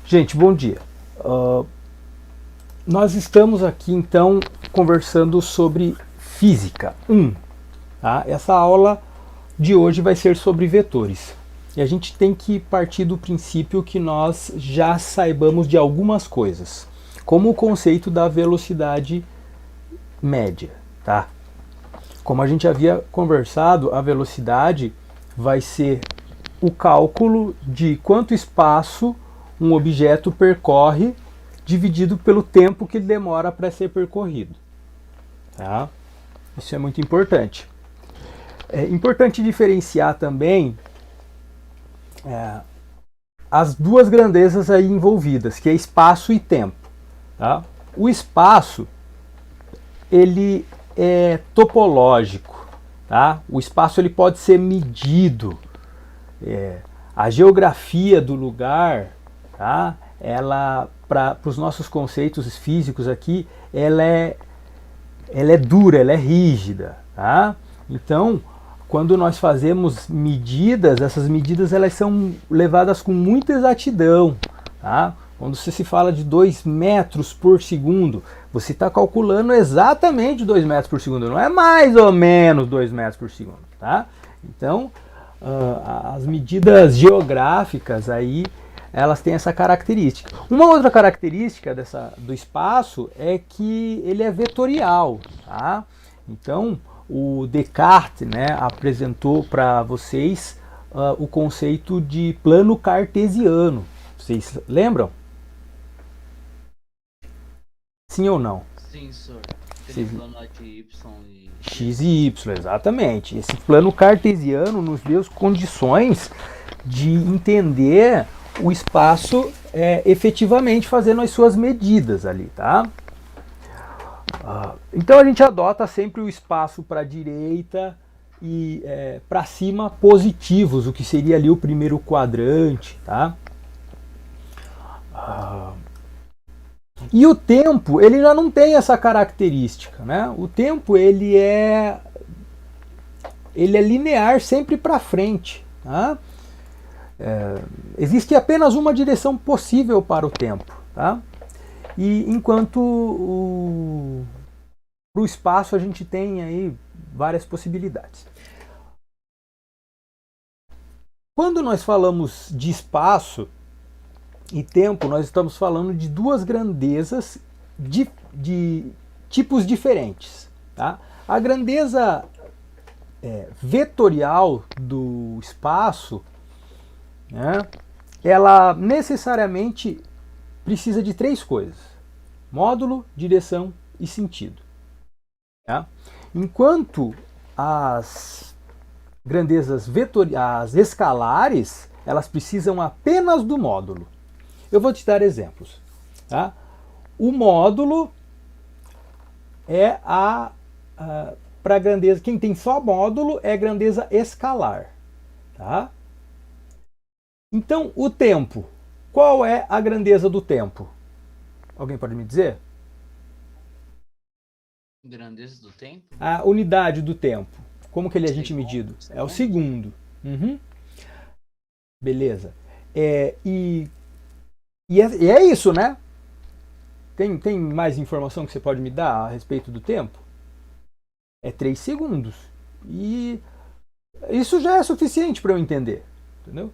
Gente, bom dia. Nós estamos aqui então conversando sobre Física 1. Tá? Essa aula de hoje vai ser sobre vetores. E a gente tem que partir do princípio que nós já saibamos de algumas coisas, como o conceito da velocidade média. Tá? Como a gente havia conversado, a velocidade vai ser o cálculo de quanto espaço um objeto percorre dividido pelo tempo que demora para ser percorrido. Tá? Isso é muito importante. É importante diferenciar também as duas grandezas aí envolvidas, que é espaço e tempo. Tá? O espaço, ele é topológico. Tá? O espaço ele pode ser medido. A geografia do lugar, tá? Ela, para os nossos conceitos físicos aqui, ela é dura, ela é rígida. Tá? Então, quando nós fazemos medidas, essas medidas elas são levadas com muita exatidão. Tá? Quando você se fala de 2 metros por segundo, você está calculando exatamente 2 metros por segundo, não é mais ou menos 2 metros por segundo. Tá? Então, as medidas geográficas aí, elas têm essa característica. Uma outra característica do espaço é que ele é vetorial. Tá? Então, o Descartes, né, apresentou para vocês o conceito de plano cartesiano. Vocês lembram? Sim ou não? Sim, senhor. Aquele plano lá de Y e... X e Y, exatamente. Esse plano cartesiano nos deu condições de entender o espaço efetivamente fazendo as suas medidas ali, tá? Então a gente adota sempre o espaço para a direita e para cima positivos, o que seria ali o primeiro quadrante, tá? E o tempo, ele já não tem essa característica, né? O tempo, ele é linear sempre para frente, tá? Existe apenas uma direção possível para o tempo, tá? E enquanto para o espaço a gente tem aí várias possibilidades. Quando nós falamos de espaço e tempo, nós estamos falando de duas grandezas de tipos diferentes. Tá? A grandeza vetorial do espaço, né, ela necessariamente precisa de 3 coisas: módulo, direção e sentido. Tá? Enquanto as grandezas as escalares, elas precisam apenas do módulo. Eu vou te dar exemplos. Tá? O módulo é para grandeza. Quem tem só módulo é grandeza escalar. Tá? Então, o tempo. Qual é a grandeza do tempo? Alguém pode me dizer? Grandeza do tempo? A unidade do tempo. Como que ele é a gente medido? É o segundo. Uhum. Beleza. E é isso, né? Tem mais informação que você pode me dar a respeito do tempo? É 3 segundos. E isso já é suficiente para eu entender. Entendeu?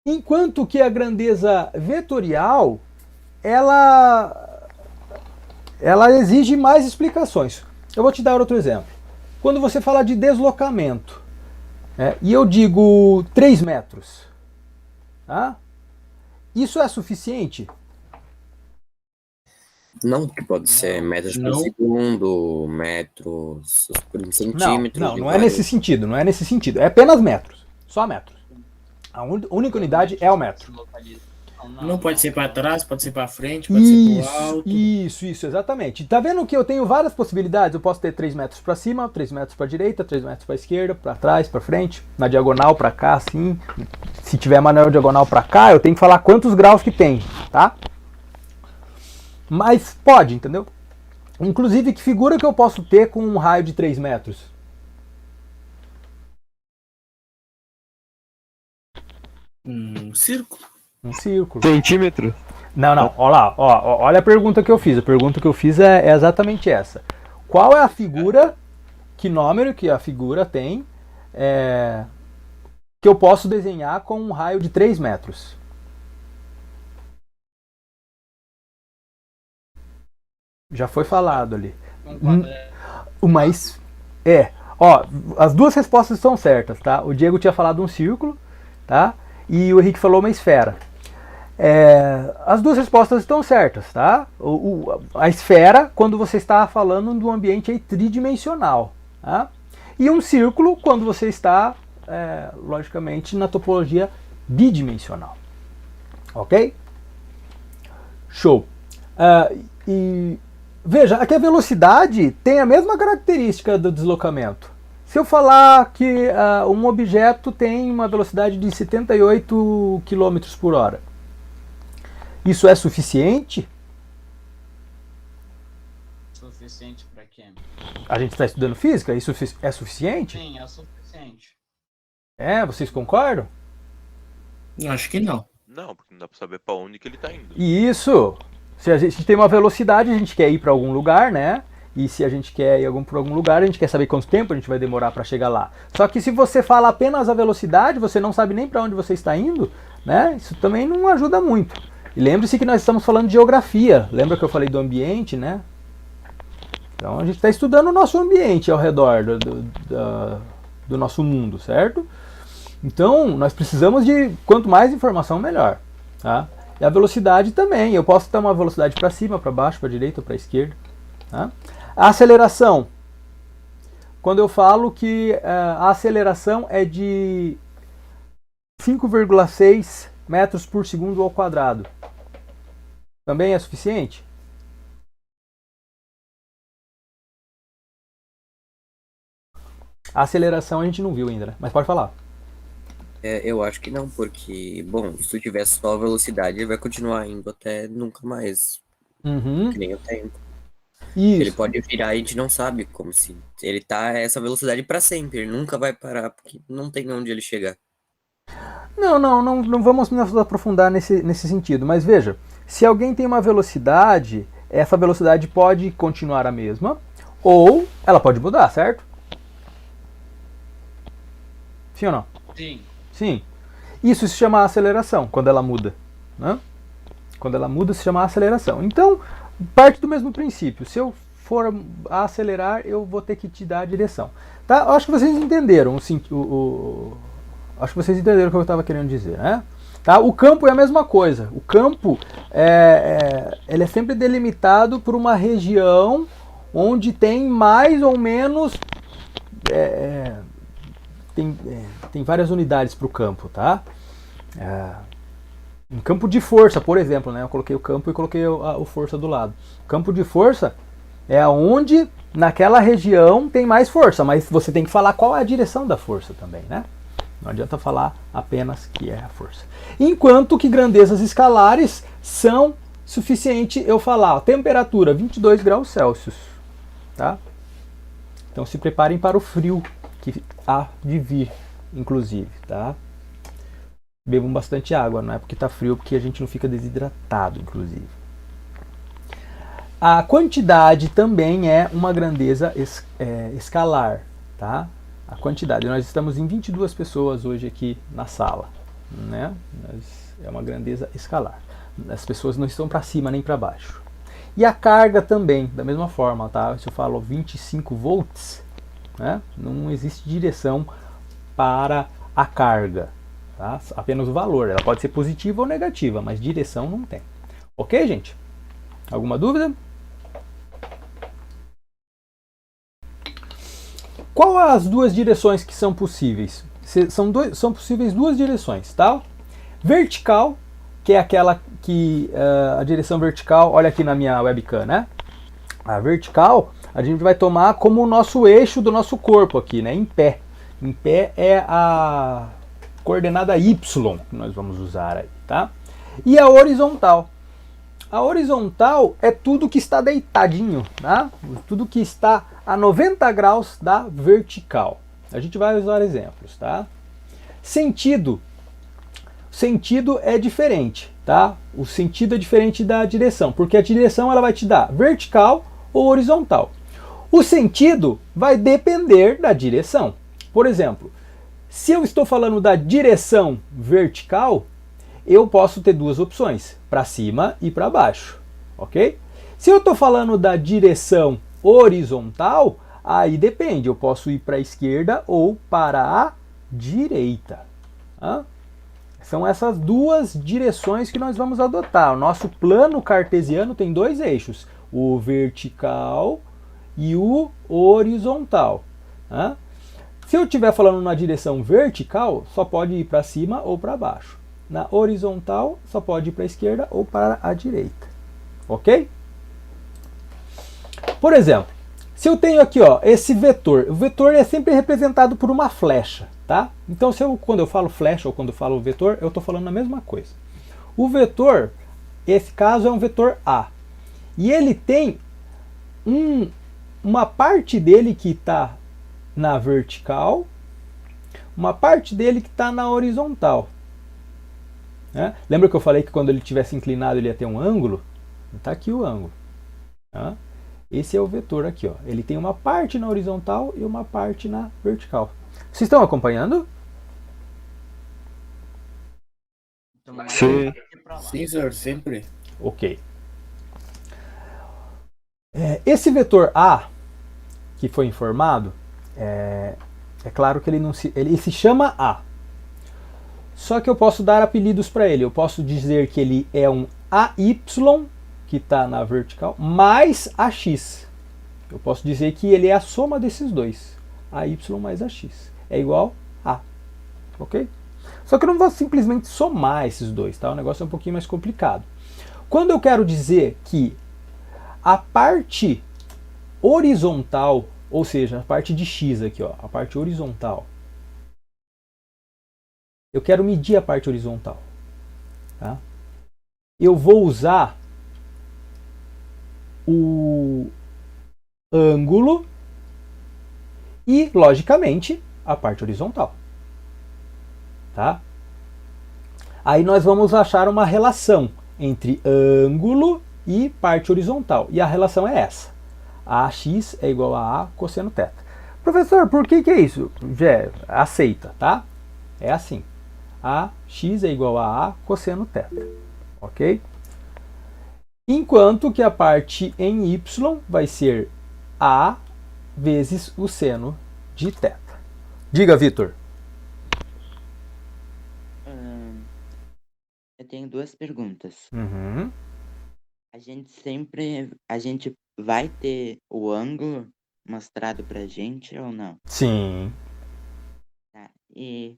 Enquanto que a grandeza vetorial, ela exige mais explicações. Eu vou te dar outro exemplo. Quando você fala de deslocamento, e eu digo 3 metros, tá? Isso é suficiente? Não, pode ser metros por segundo, metros por centímetros. Não é nesse sentido, não é nesse sentido. É apenas metros, só metros. A única unidade é o metro. Não pode ser para trás, pode ser para frente, pode ser para alto. Isso, exatamente. Tá vendo que eu tenho várias possibilidades? Eu posso ter 3 metros para cima, 3 metros para direita, 3 metros para esquerda, para trás, para frente, na diagonal para cá, assim. Se tiver manual diagonal para cá, eu tenho que falar quantos graus que tem, tá? Mas pode, entendeu? Inclusive, que figura que eu posso ter com um raio de 3 metros? Um círculo. Um círculo. Centímetro? Não, olha lá, olha a pergunta que eu fiz. A pergunta que eu fiz é exatamente essa. Qual é a figura, que número que a figura tem, que eu posso desenhar com um raio de 3 metros? Já foi falado ali. O mais... as duas respostas estão certas, tá? O Diego tinha falado um círculo, tá? E o Henrique falou uma esfera. As duas respostas estão certas, tá? A esfera, quando você está falando de um ambiente aí tridimensional, tá? E um círculo, quando você está, logicamente, na topologia bidimensional. Ok? Show. E veja, aqui a velocidade tem a mesma característica do deslocamento. Se eu falar que um objeto tem uma velocidade de 78 km por hora, isso é suficiente? Suficiente para quê? A gente está estudando física? Isso é suficiente? Sim, é suficiente. Vocês concordam? Acho que não. Não, porque não dá pra saber pra onde que ele tá indo. Isso! Se a gente tem uma velocidade, a gente quer ir para algum lugar, né? E se a gente quer ir para algum lugar, a gente quer saber quanto tempo a gente vai demorar para chegar lá. Só que se você fala apenas a velocidade, você não sabe nem para onde você está indo, né? Isso também não ajuda muito. E lembre-se que nós estamos falando de geografia. Lembra que eu falei do ambiente, né? Então a gente está estudando o nosso ambiente ao redor do nosso mundo, certo? Então nós precisamos de quanto mais informação, melhor, tá? E a velocidade também. Eu posso ter uma velocidade para cima, para baixo, para direita ou para esquerda, tá? A aceleração. Quando eu falo que a aceleração é de 5,6 metros por segundo ao quadrado, também é suficiente? A aceleração a gente não viu ainda, né? Mas pode falar. Eu acho que não, porque, bom, se tu tiver só a velocidade, ele vai continuar indo até nunca mais. Que nem o tempo. Isso. Ele pode virar e a gente não sabe como se ele tá a essa velocidade para sempre, ele nunca vai parar, porque não tem onde ele chegar. Não vamos nos aprofundar nesse sentido, mas veja, se alguém tem uma velocidade, essa velocidade pode continuar a mesma, ou ela pode mudar, certo? Sim ou não? Sim. Sim. Isso se chama aceleração, quando ela muda, né? Quando ela muda se chama aceleração. Então, parte do mesmo princípio. Se eu for a acelerar, eu vou ter que te dar a direção. Tá? Eu acho que vocês entenderam acho que vocês entenderam o que eu estava querendo dizer, né? Tá? O campo é a mesma coisa. O campo ele é sempre delimitado por uma região onde tem mais ou menos tem várias unidades para o campo, tá? Um campo de força, por exemplo, né? Eu coloquei o campo e coloquei o força do lado. Campo de força é onde naquela região tem mais força, mas você tem que falar qual é a direção da força também, né? Não adianta falar apenas que é a força. Enquanto que grandezas escalares são suficiente eu falar, ó, temperatura 22 graus Celsius, tá? Então se preparem para o frio que há de vir, inclusive, tá? Bebam bastante água, não é porque está frio, porque a gente não fica desidratado, inclusive. A quantidade também é uma grandeza escalar, tá? A quantidade. Nós estamos em 22 pessoas hoje aqui na sala, né? É uma grandeza escalar. As pessoas não estão para cima nem para baixo. E a carga também, da mesma forma, tá? Se eu falo 25 volts, né? Não existe direção para a carga. Tá? Apenas o valor, ela pode ser positiva ou negativa, mas direção não tem. Ok, gente? Alguma dúvida? Qual as duas direções que são possíveis? São possíveis duas direções, tá? Vertical, que é aquela que a direção vertical, olha aqui na minha webcam, né? A vertical a gente vai tomar como o nosso eixo do nosso corpo aqui, né? Em pé. Em pé é a coordenada Y que nós vamos usar aí, tá? E a horizontal. A horizontal é tudo que está deitadinho, tá? Tudo que está a 90 graus da vertical. A gente vai usar exemplos, tá? Sentido é diferente, tá? O sentido é diferente da direção, porque a direção ela vai te dar vertical ou horizontal. O sentido vai depender da direção. Por exemplo, se eu estou falando da direção vertical, eu posso ter duas opções, para cima e para baixo, ok? Se eu estou falando da direção horizontal, aí depende, eu posso ir para a esquerda ou para a direita. Tá? São essas duas direções que nós vamos adotar. O nosso plano cartesiano tem dois eixos, o vertical e o horizontal. Tá? Se eu estiver falando na direção vertical, só pode ir para cima ou para baixo. Na horizontal, só pode ir para a esquerda ou para a direita. Ok? Por exemplo, se eu tenho aqui ó, esse vetor, o vetor é sempre representado por uma flecha. Tá? Então, quando eu falo flecha ou quando eu falo vetor, eu estou falando a mesma coisa. O vetor, esse caso é um vetor A. E ele tem uma parte dele que está na vertical, uma parte dele que está na horizontal. Né? Lembra que eu falei que quando ele estivesse inclinado ele ia ter um ângulo? Está aqui o ângulo. Tá? Esse é o vetor aqui. Ó. Ele tem uma parte na horizontal e uma parte na vertical. Vocês estão acompanhando? Sim. Sim, senhor, sempre. Ok. Esse vetor A, que foi informado, é claro que ele se chama A. Só que eu posso dar apelidos para ele. Eu posso dizer que ele é um AY, que está na vertical, mais AX. Eu posso dizer que ele é a soma desses dois. AY mais AX. É igual a. Ok? Só que eu não vou simplesmente somar esses dois, tá? O negócio é um pouquinho mais complicado. Quando eu quero dizer que a parte horizontal, ou seja, a parte de x aqui, ó, a parte horizontal, eu quero medir a parte horizontal. Tá? Eu vou usar o ângulo e, logicamente, a parte horizontal. Tá? Aí nós vamos achar uma relação entre ângulo e parte horizontal. E a relação é essa. AX é igual a A cosseno θ. Professor, por que é isso? Já aceita, tá? É assim. AX é igual a A cosseno θ. Ok? Enquanto que a parte em Y vai ser A vezes o seno de θ. Diga, Vitor. Eu tenho duas perguntas. Uhum. A gente vai ter o ângulo mostrado pra gente ou não? Sim. Tá. E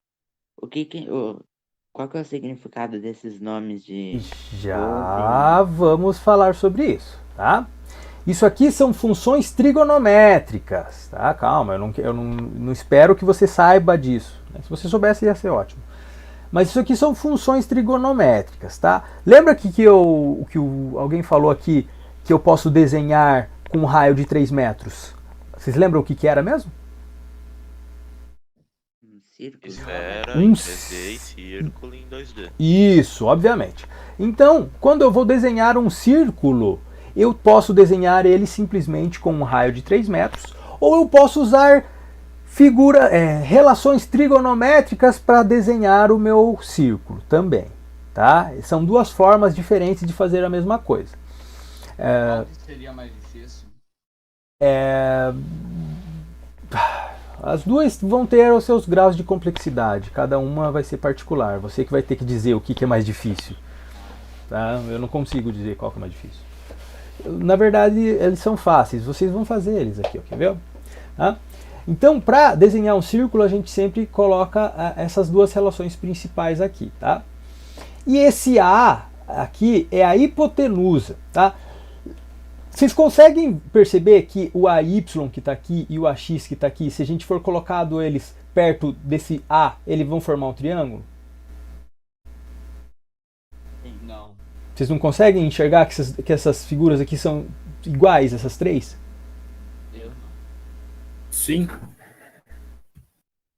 qual que é o significado desses nomes de... Já vamos falar sobre isso, tá? Isso aqui são funções trigonométricas, tá? Calma, eu não espero que você saiba disso. Se você soubesse ia ser ótimo. Mas isso aqui são funções trigonométricas, tá? Lembra que alguém falou aqui que eu posso desenhar com um raio de 3 metros? Vocês lembram o que era mesmo? Um círculo? Esfera em 3D e círculo em 2D. Isso, obviamente. Então, quando eu vou desenhar um círculo, eu posso desenhar ele simplesmente com um raio de 3 metros, ou eu posso usar relações trigonométricas para desenhar o meu círculo também. Tá? São duas formas diferentes de fazer a mesma coisa. Qual que seria mais difícil? As duas vão ter os seus graus de complexidade, cada uma vai ser particular. Você que vai ter que dizer o que é mais difícil. Tá? Eu não consigo dizer qual que é mais difícil. Na verdade, eles são fáceis, vocês vão fazer eles aqui, ó, quer ver? Tá? Então, para desenhar um círculo, a gente sempre coloca essas duas relações principais aqui. Tá? E esse A aqui é a hipotenusa. Tá? Vocês conseguem perceber que o AY que está aqui e o AX que está aqui, se a gente for colocado eles perto desse A, eles vão formar um triângulo? Não. Vocês não conseguem enxergar que essas figuras aqui são iguais, essas três? Eu. Sim.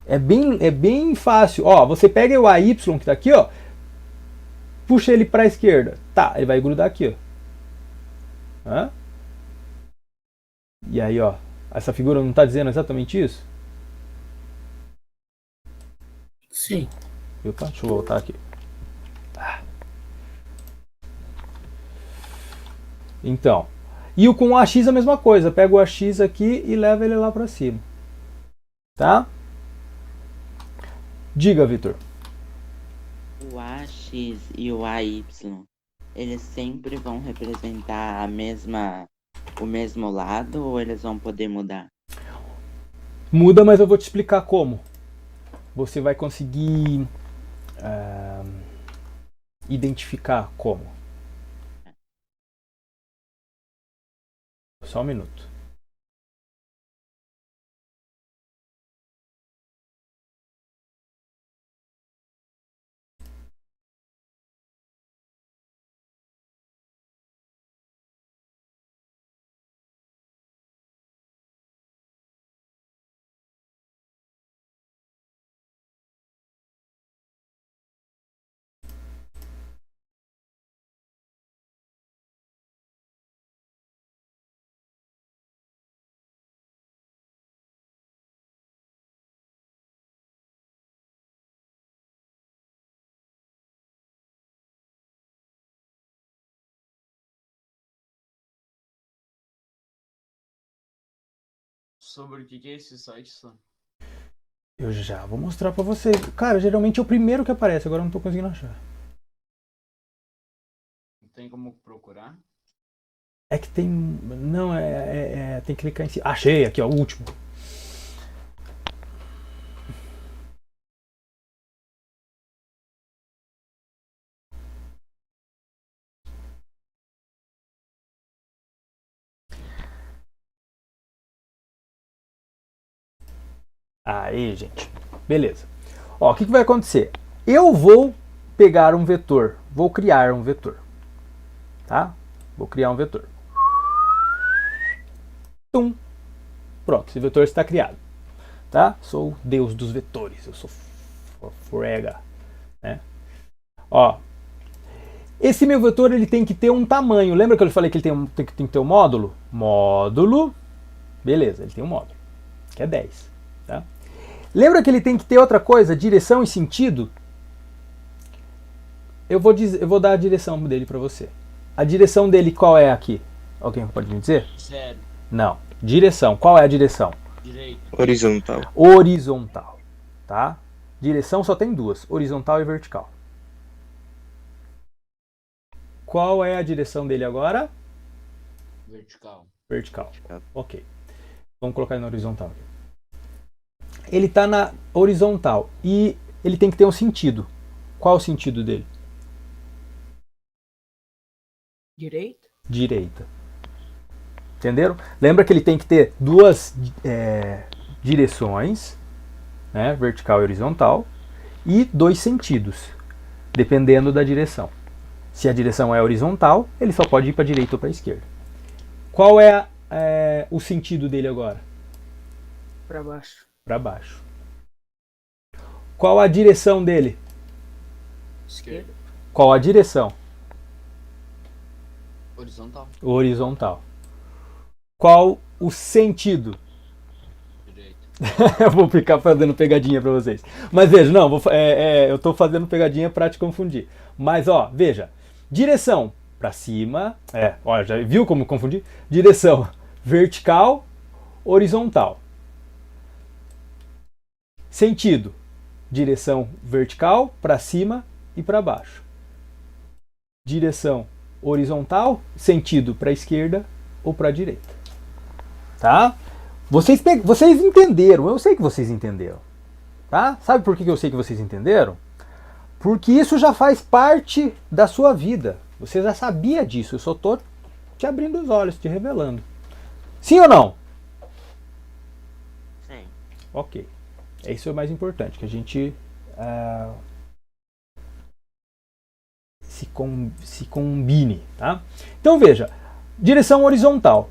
É bem fácil. Ó, você pega o AY que tá aqui, ó. Puxa ele para a esquerda. Tá, ele vai grudar aqui, ó. Hã? E aí, ó. Essa figura não tá dizendo exatamente isso? Sim. Opa, deixa eu voltar aqui. Então. E o com o AX a mesma coisa. Pega o AX aqui e leva ele lá para cima. Tá? Diga, Vitor. O AX e o AY, eles sempre vão representar o mesmo lado ou eles vão poder mudar? Muda, mas eu vou te explicar como. Você vai conseguir identificar como. Só um minuto. Sobre o que é esse site, Sam? Eu já vou mostrar pra vocês. Cara, geralmente é o primeiro que aparece, agora eu não tô conseguindo achar. Não tem como procurar? É que tem. Não, tem que clicar em cima. Achei, aqui, ó, o último. Aí, gente. Beleza. Ó, o que vai acontecer? Eu vou pegar um vetor. Vou criar um vetor. Tá? Vou criar um vetor. Tum. Pronto, esse vetor está criado. Tá? Sou o deus dos vetores. Eu sou Frega. Né? Ó. Esse meu vetor ele tem que ter um tamanho. Lembra que eu falei que ele tem que ter um módulo? Módulo. Beleza, ele tem um módulo. Que é 10. Tá? Lembra que ele tem que ter outra coisa? Direção e sentido? Eu vou dar a direção dele para você. A direção dele qual é aqui? Alguém pode me dizer? 0. Não. Direção. Qual é a direção? Direito. Horizontal. Horizontal. Tá? Direção só tem duas. Horizontal e vertical. Qual é a direção dele agora? Vertical. Vertical. Ok. Vamos colocar ele na horizontal. Ele está na horizontal e ele tem que ter um sentido. Qual o sentido dele? Direita? Direita. Entenderam? Lembra que ele tem que ter duas direções, né, vertical e horizontal, e dois sentidos, dependendo da direção. Se a direção é horizontal, ele só pode ir para a direita ou para a esquerda. Qual é o sentido dele agora? Para baixo. Para baixo. Qual a direção dele? Esquerda. Qual a direção? Horizontal. Horizontal. Qual o sentido? Direito. Eu vou ficar fazendo pegadinha para vocês. Mas veja, não, eu estou fazendo pegadinha para te confundir. Mas ó, veja, direção para cima, olha, já viu como confundir? Direção vertical, horizontal. Sentido, direção vertical para cima e para baixo. Direção horizontal, sentido para a esquerda ou para a direita. Tá? Vocês entenderam, eu sei que vocês entenderam. Tá? Sabe por que eu sei que vocês entenderam? Porque isso já faz parte da sua vida. Você já sabia disso, eu só estou te abrindo os olhos, te revelando. Sim ou não? Sim. Ok. Isso é o mais importante, que a gente se combine. Tá? Então veja, direção horizontal,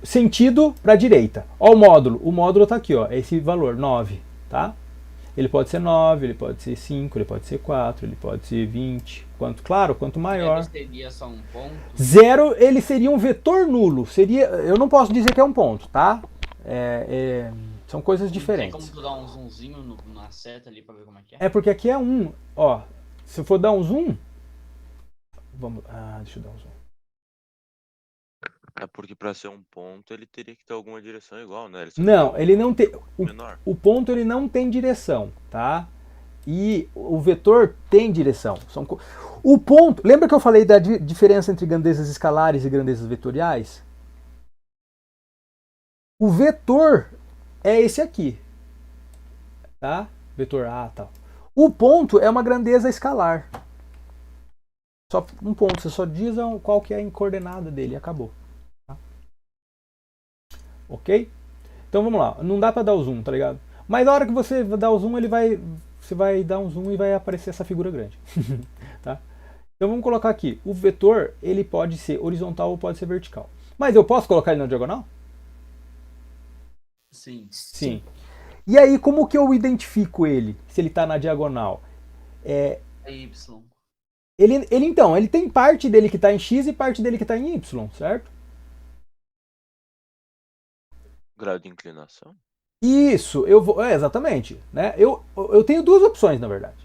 sentido para a direita. Ó, o módulo está aqui, ó, é esse valor, 9. Tá? Ele pode ser 9, ele pode ser 5, ele pode ser 4, ele pode ser 20. Quanto maior. Ele seria só um ponto? 0, ele seria um vetor nulo. Eu não posso dizer que é um ponto, tá? São coisas diferentes. Tem como tu dar um zoomzinho na seta ali pra ver como é que é? É porque aqui é 1. Ó, se eu for dar um zoom... deixa eu dar um zoom. É porque pra ser um ponto ele teria que ter alguma direção igual, né? Não, ele não tem... Menor. O ponto ele não tem direção, tá? E o vetor tem direção. O ponto... Lembra que eu falei da diferença entre grandezas escalares e grandezas vetoriais? O vetor é esse aqui. Tá? Vetor A e tal. O ponto é uma grandeza escalar. Só um ponto. Você só diz qual que é a coordenada dele e acabou. Tá? Ok? Então vamos lá. Não dá para dar o zoom, tá ligado? Mas na hora que você dá o zoom, você vai dar um zoom e vai aparecer essa figura grande. Tá? Então vamos colocar aqui. O vetor, ele pode ser horizontal ou pode ser vertical. Mas eu posso colocar ele na diagonal? Sim. Sim. E aí, como que eu identifico ele, se ele está na diagonal? É Y. Ele tem parte dele que está em X e parte dele que está em Y, certo? Grau de inclinação? Isso, exatamente. Né? Eu tenho duas opções, na verdade.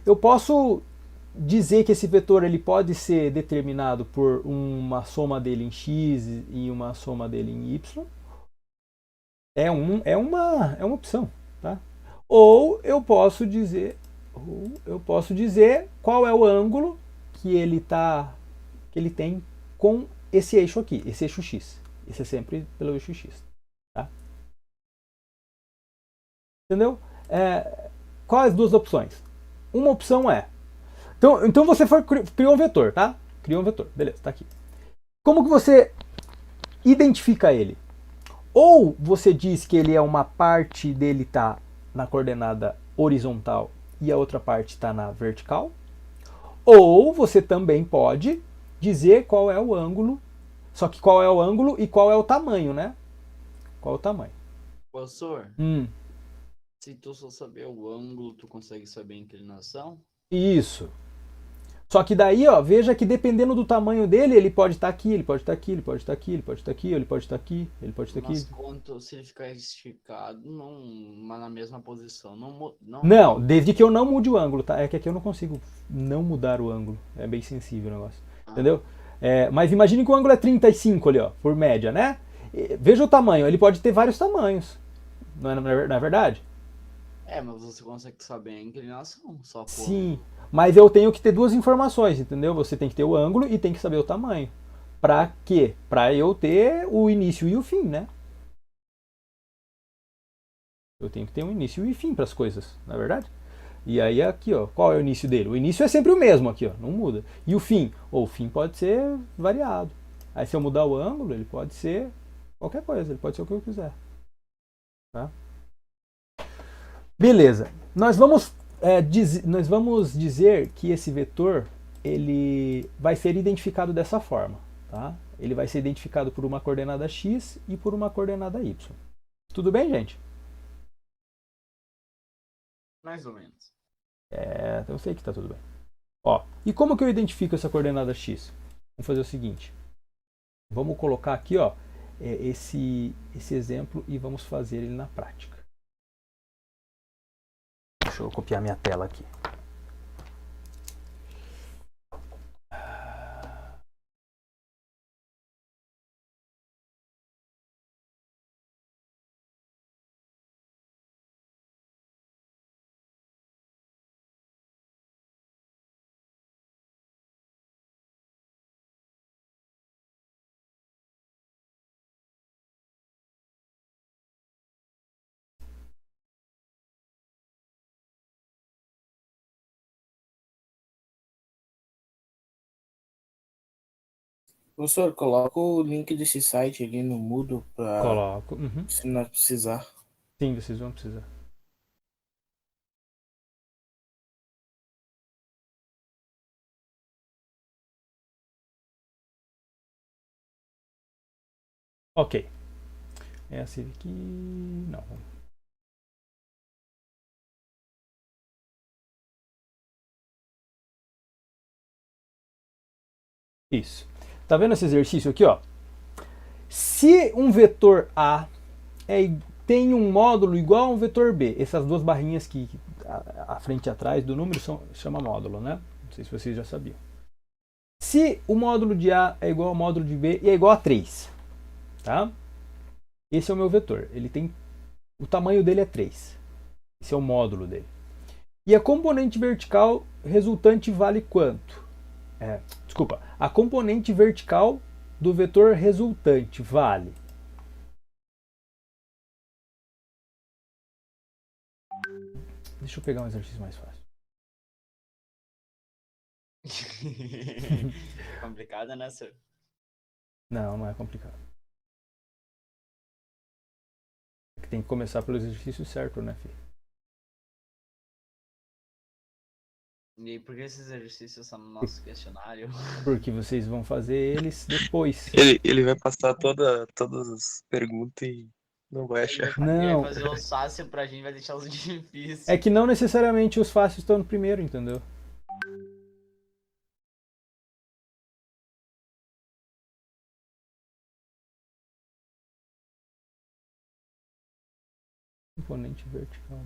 Eu posso dizer que esse vetor ele pode ser determinado por uma soma dele em X e uma soma dele em Y. É uma opção, tá? Ou eu posso dizer qual é o ângulo que ele tem com esse eixo aqui, esse eixo X. Isso é sempre pelo eixo X, tá? Entendeu? Quais as duas opções? Uma opção é... Então você criou um vetor, tá? Criou um vetor, beleza, tá aqui. Como que você identifica ele? Ou você diz que ele é uma parte dele tá na coordenada horizontal e a outra parte está na vertical. Ou você também pode dizer qual é o ângulo, só que qual é o ângulo e qual é o tamanho, né? Qual é o tamanho? Professor, se tu só saber o ângulo, tu consegue saber a inclinação? Isso. Só que daí, ó, veja que dependendo do tamanho dele, ele pode estar aqui, ele pode estar aqui, ele pode estar aqui, ele pode estar aqui, ele pode estar aqui, ele pode estar aqui. Mas quanto se ele ficar esticado, mas na mesma posição, não, desde que eu não mude o ângulo, tá? É que aqui eu não consigo não mudar o ângulo. É bem sensível o negócio. Entendeu? Mas imagine que o ângulo é 35 ali, ó, por média, né? Veja o tamanho, ele pode ter vários tamanhos. Não é verdade? Mas você consegue saber a inclinação, só por... Sim, mas eu tenho que ter duas informações, entendeu? Você tem que ter o ângulo e tem que saber o tamanho. Pra quê? Pra eu ter o início e o fim, né? Eu tenho que ter um início e fim para as coisas, não é verdade? E aí aqui, ó, qual é o início dele? O início é sempre o mesmo aqui, ó, não muda. E o fim? O fim pode ser variado. Aí se eu mudar o ângulo, ele pode ser qualquer coisa, ele pode ser o que eu quiser. Tá? Beleza. Nós vamos dizer que esse vetor ele vai ser identificado dessa forma. Tá? Ele vai ser identificado por uma coordenada x e por uma coordenada y. Tudo bem, gente? Mais ou menos. Eu sei que está tudo bem. Ó, e como que eu identifico essa coordenada x? Vamos fazer o seguinte. Vamos colocar aqui, ó, esse exemplo e vamos fazer ele na prática. Deixa eu copiar minha tela aqui. Professor, coloca o link desse site ali no Moodle para Coloco. se não precisar. Sim, vocês vão precisar. Ok. Essa aqui... Não. Isso. Tá vendo esse exercício aqui, ó? Se um vetor A tem um módulo igual a um vetor B, essas duas barrinhas que à frente e atrás do número chama módulo, né? Não sei se vocês já sabiam. Se o módulo de A é igual ao módulo de B e é igual a 3, tá? Esse é o meu vetor. Ele tem o tamanho dele é 3. Esse é o módulo dele. E a componente vertical resultante vale quanto? Desculpa. A componente vertical do vetor resultante vale. Deixa eu pegar um exercício mais fácil. Complicado, né, senhor? Não, não é complicado. É que tem que começar pelo exercício certo, né, filho? E aí, por que esses exercícios são no nosso questionário? Porque vocês vão fazer eles depois. Ele vai passar todas as perguntas e não vai achar. Ele vai Não, fazer os fáceis pra gente, vai deixar os difíceis. é que não necessariamente os fáceis estão no primeiro, entendeu? Componente vertical.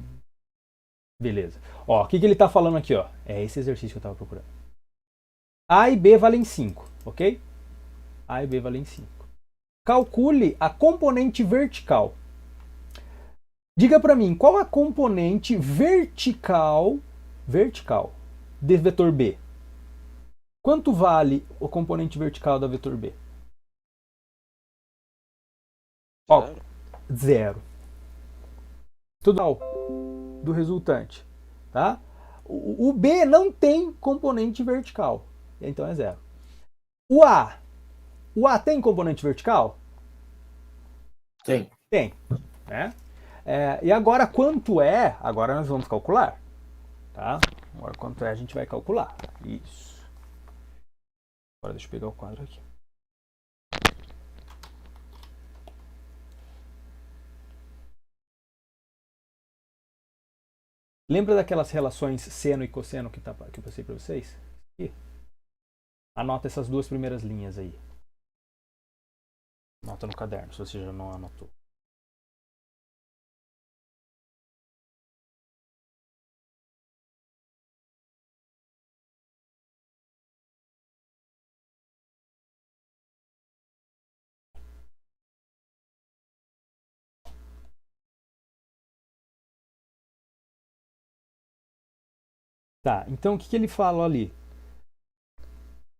Beleza. Ó, o que ele está falando aqui, ó? É esse exercício que eu estava procurando. A e B valem 5, ok? A e B valem 5. Calcule a componente vertical. Diga para mim, qual a componente vertical de vetor B? Quanto vale o componente vertical da vetor B? Ó, 0. Tudo do resultante, tá? O B não tem componente vertical, então é 0. O A tem componente vertical? Tem. Tem, né? E agora quanto é? Agora nós vamos calcular, tá? Agora quanto é a gente vai calcular. Isso. Agora deixa eu pegar o quadro aqui. Lembra daquelas relações seno e cosseno que eu passei para vocês? Aqui. Anota essas duas primeiras linhas aí. Anota no caderno, se você já não anotou. Tá, então o que ele fala ali?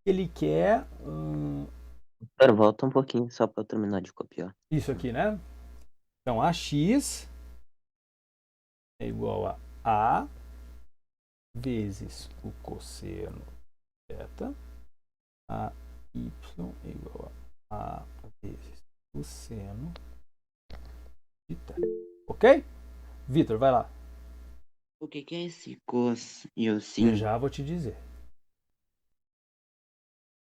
Ele quer Pera, volta um pouquinho só pra eu terminar de copiar. isso aqui, né? Então, AX é igual a A vezes o cosseno θ. A Y é igual a vezes o seno de θ. Ok? Vitor, vai lá. O que é esse cos e o sin? Eu já vou te dizer.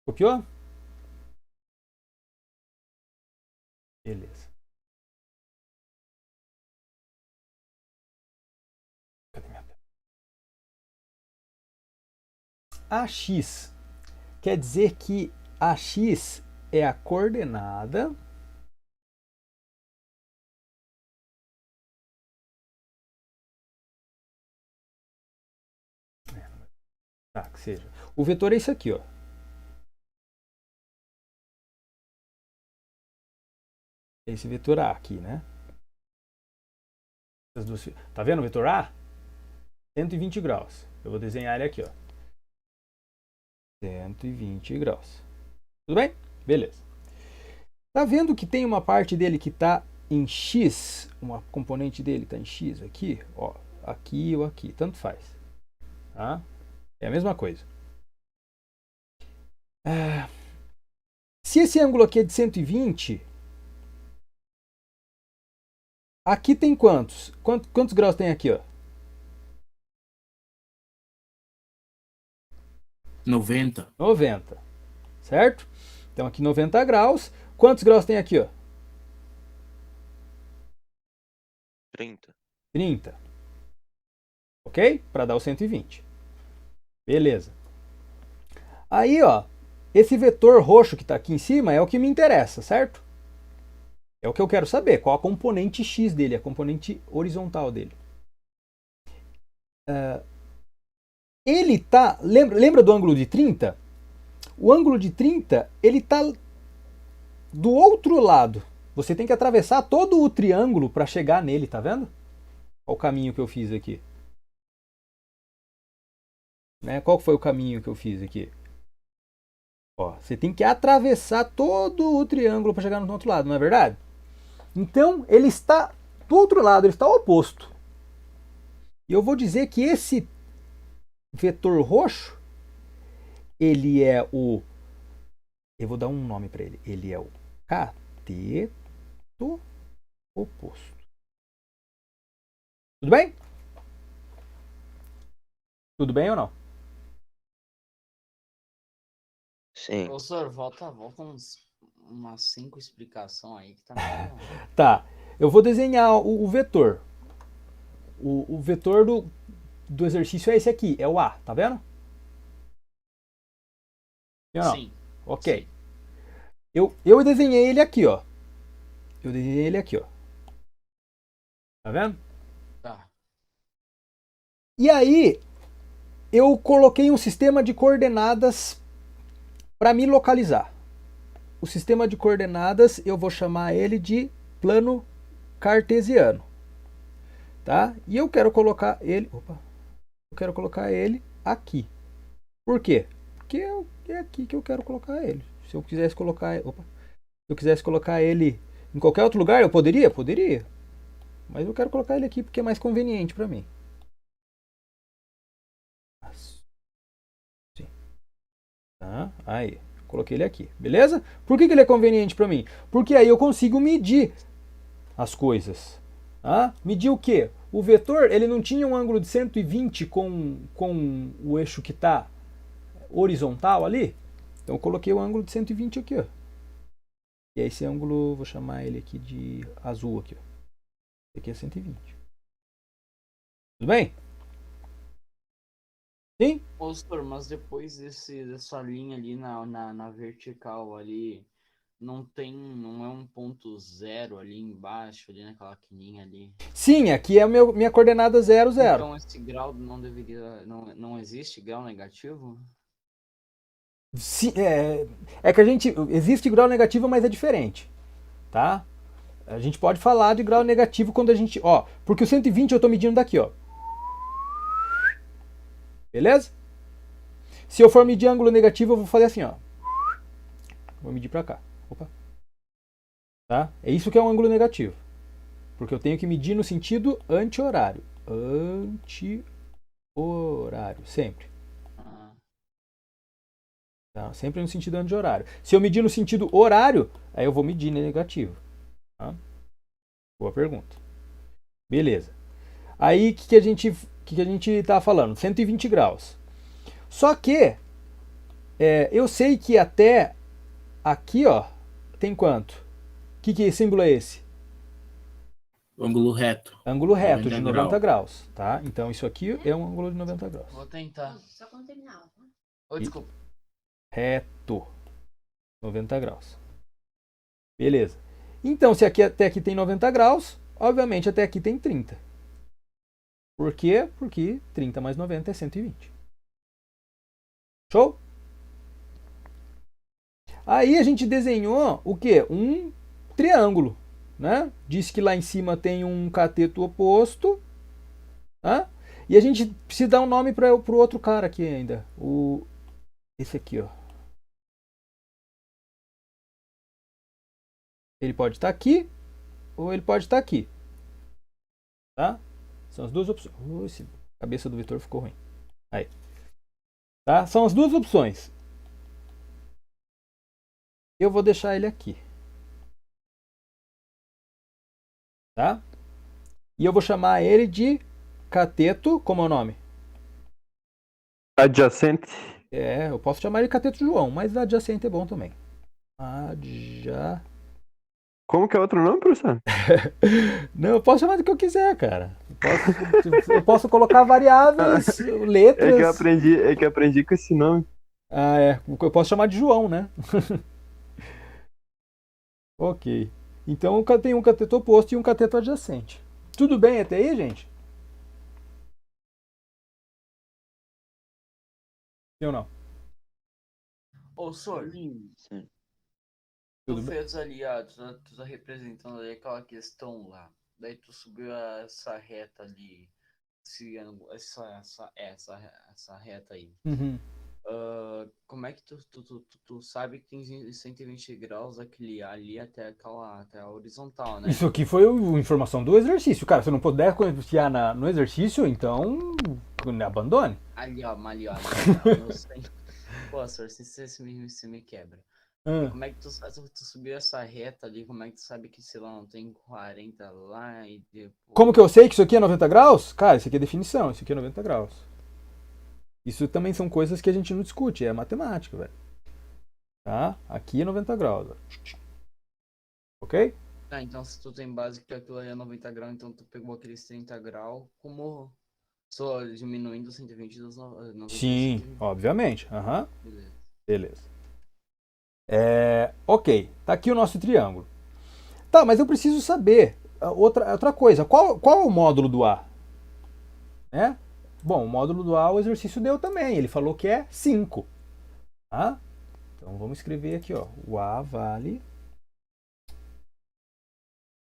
Copiou? Beleza. Cadê minha tela? AX quer dizer que AX é a coordenada que seja. O vetor é isso aqui, ó. Esse vetor A aqui, né? Tá vendo o vetor A? 120 graus. Eu vou desenhar ele aqui, ó. 120 graus. Tudo bem? Beleza. Tá vendo que tem uma parte dele que tá em X, uma componente dele tá em X aqui, ó, aqui ou aqui, tanto faz. Tá? É a mesma coisa. Se esse ângulo aqui é de 120, aqui tem quantos? Quantos graus tem aqui, ó? 90. 90, certo? Então aqui 90 graus. Quantos graus tem aqui, ó? 30. 30. Ok? Para dar o 120. Beleza. Aí, ó, esse vetor roxo que está aqui em cima é o que me interessa, certo? É o que eu quero saber, qual a componente x dele, a componente horizontal dele. Ele tá, lembra do ângulo de 30? O ângulo de 30, ele tá do outro lado. Você tem que atravessar todo o triângulo para chegar nele, tá vendo? Olha o caminho que eu fiz aqui. Né? Qual foi o caminho que eu fiz aqui? Ó, você tem que atravessar todo o triângulo para chegar no outro lado, não é verdade? Então, ele está do outro lado, ele está oposto. E eu vou dizer que esse vetor roxo, ele é o... Eu vou dar um nome para ele. Ele é o cateto oposto. Tudo bem? Tudo bem ou não? Sim. Professor, volta umas 5 explicações aí que tá meio... Tá, eu vou desenhar o vetor. O vetor do exercício é esse aqui, é o A, tá vendo? Sim ou não? Sim. Ok. Sim. Eu desenhei ele aqui, ó. Eu desenhei ele aqui, ó. Tá vendo? Tá. E aí, eu coloquei um sistema de coordenadas para me localizar. O sistema de coordenadas, eu vou chamar ele de plano cartesiano. Tá? E eu quero colocar ele... Opa. Eu quero colocar ele aqui. Por quê? Porque é aqui que eu quero colocar ele. Se eu quisesse colocar... Opa. Se eu quisesse colocar ele em qualquer outro lugar, eu poderia? Poderia. Mas eu quero colocar ele aqui porque é mais conveniente para mim. Sim. Tá? Aí. Coloquei ele aqui. Beleza? Por que ele é conveniente para mim? Porque aí eu consigo medir as coisas. Tá? Medir o quê? O vetor ele não tinha um ângulo de 120 com o eixo que está horizontal ali? Então eu coloquei o ângulo de 120 aqui, ó. E aí esse ângulo, vou chamar ele aqui de azul aqui, ó. Esse aqui é 120. Tudo bem? Sim? Professor, mas depois dessa linha ali na vertical ali, não é um ponto zero ali embaixo, ali naquela quininha ali. Sim, aqui é a minha coordenada 0, 0. Então esse grau não deveria. Não existe grau negativo? Sim, é que a gente... Existe grau negativo, mas é diferente. Tá? A gente pode falar de grau negativo quando a gente... Ó, porque o 120 eu estou medindo daqui, ó. Beleza? Se eu for medir ângulo negativo, eu vou fazer assim, ó. Vou medir para cá. Opa. Tá? É isso que é um ângulo negativo. Porque eu tenho que medir no sentido anti-horário. Anti-horário, sempre. Tá? Sempre no sentido anti-horário. Se eu medir no sentido horário, aí eu vou medir negativo. Tá? Boa pergunta. Beleza. Aí, o que a gente tá falando? 120 graus. Só que, eu sei que até aqui, ó, tem quanto? Que símbolo é esse? Ângulo reto. Ângulo reto 90 de 90 graus, tá? Então isso aqui é um ângulo de 90 graus. Vou tentar. Só quando terminar. Tá? Ô, desculpa. Reto. 90 graus. Beleza. Então, se até aqui tem 90 graus, obviamente até aqui tem 30. Por quê? Porque 30 mais 90 é 120. Show? Aí a gente desenhou o quê? Um triângulo. Né? Disse que lá em cima tem um cateto oposto. Tá? E a gente precisa dar um nome para o outro cara aqui ainda. Esse aqui, ó. Ele pode estar aqui ou ele pode estar aqui. Tá? São as duas opções. A cabeça do vetor ficou ruim. Aí. Tá? São as duas opções. Eu vou deixar ele aqui. Tá? E eu vou chamar ele de cateto. Como é o nome? Adjacente. Eu posso chamar ele cateto João, mas adjacente é bom também. Adjacente. Como que é outro nome, professor? Não, eu posso chamar do que eu quiser, cara. Eu posso colocar variáveis, letras. É que eu aprendi com esse nome. Ah, é. Eu posso chamar de João, né? Ok. Então tem um cateto oposto e um cateto adjacente. Tudo bem até aí, gente? Sim ou não? Ô, Sor, Isso. tu Tudo bem. fez ali, tu tá representando ali aquela questão lá. Daí tu subiu essa reta ali. Essa reta aí. Uhum. Como é que tu sabe que tem 120 graus ali até a horizontal, né? Isso aqui foi informação do exercício. Cara, se não puder confiar no exercício, então abandone. Ali, ó. Pô, Sor, você me quebra. E Ah. como é que tu subiu essa reta ali? Como é que tu sabe que, sei lá, não tem 40 lá e depois... Como que eu sei que isso aqui é 90 graus? Cara, isso aqui é definição, isso aqui é 90 graus. Isso também são coisas que a gente não discute, é matemática, velho. Tá? Aqui é 90 graus. Ó. Ok? Ah, então se tu tem base que aquilo ali é 90 graus, então tu pegou aqueles 30 graus como só diminuindo 120 dos 90. Sim, 120. obviamente. Aham. Beleza. Beleza. Ok, tá aqui o nosso triângulo. Tá, mas eu preciso saber outra coisa. Qual é o módulo do A? Né? Bom, o módulo do A o exercício deu também. Ele falou que é 5. Tá? Então vamos escrever aqui, ó. O A vale.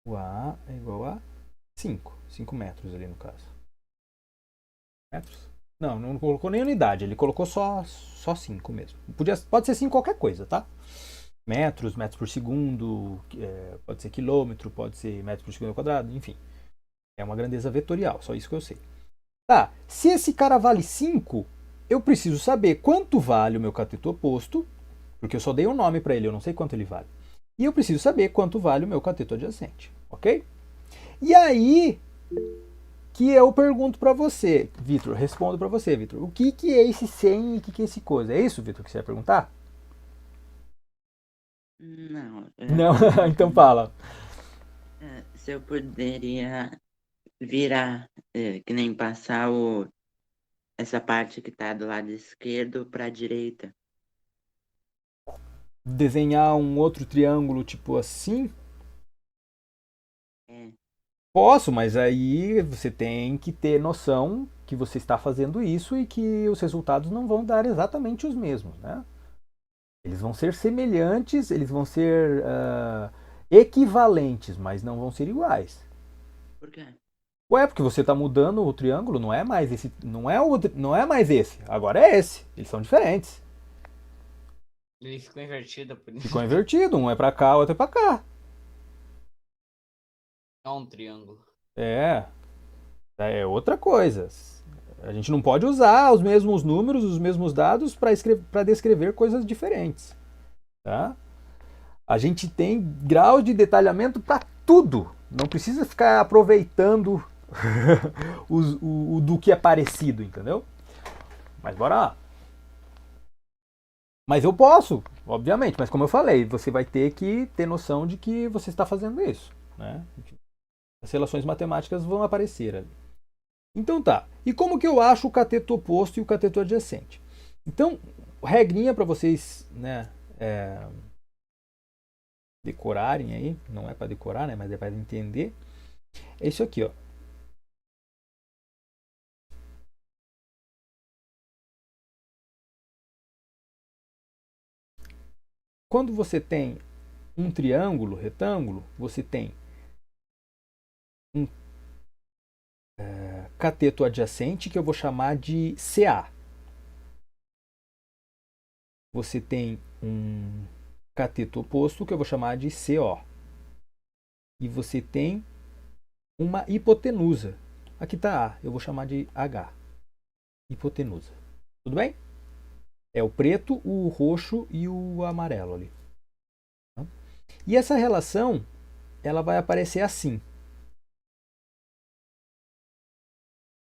O A é igual a 5. 5 metros ali no caso. Metros? Não colocou nem unidade. Ele colocou só 5 mesmo. Pode ser 5 qualquer coisa, tá? Metros por segundo, pode ser quilômetro, pode ser metro por segundo ao quadrado, enfim. É uma grandeza vetorial, só isso que eu sei. Tá, se esse cara vale 5, eu preciso saber quanto vale o meu cateto oposto, porque eu só dei um nome para ele, eu não sei quanto ele vale. E eu preciso saber quanto vale o meu cateto adjacente, ok? E aí que eu pergunto para você, Vitor, respondo para você, Vitor, o que é esse 100 e o que é esse coisa? É isso, Vitor, que você vai perguntar? Não. Não? Então fala. Se eu poderia virar, que nem passar essa parte que tá do lado esquerdo para a direita. Desenhar um outro triângulo tipo assim? É. Posso, mas aí você tem que ter noção que você está fazendo isso e que os resultados não vão dar exatamente os mesmos, né? Eles vão ser semelhantes, eles vão ser equivalentes, mas não vão ser iguais. Por quê? Ué, porque você está mudando o triângulo, não é mais esse, não é mais esse, agora é esse. Eles são diferentes. Ele ficou invertido por isso. Ficou invertido, um é para cá, o outro é para cá. É um triângulo. É outra coisa. A gente não pode usar os mesmos números, os mesmos dados para descrever coisas diferentes. Tá? A gente tem grau de detalhamento para tudo. Não precisa ficar aproveitando o do que é parecido, entendeu? Mas bora lá. Mas eu posso, obviamente. Mas como eu falei, você vai ter que ter noção de que você está fazendo isso. Né? As relações matemáticas vão aparecer ali. Então tá. E como que eu acho o cateto oposto e o cateto adjacente? Então, regrinha para vocês, né, decorarem aí, não é para decorar, né, mas é para entender. É isso aqui, ó. Quando você tem um triângulo, retângulo, você tem um cateto adjacente que eu vou chamar de CA. Você tem um cateto oposto que eu vou chamar de CO. E você tem uma hipotenusa. Aqui está A, eu vou chamar de H. Hipotenusa. Tudo bem? É o preto, o roxo e o amarelo ali. E essa relação, ela vai aparecer assim.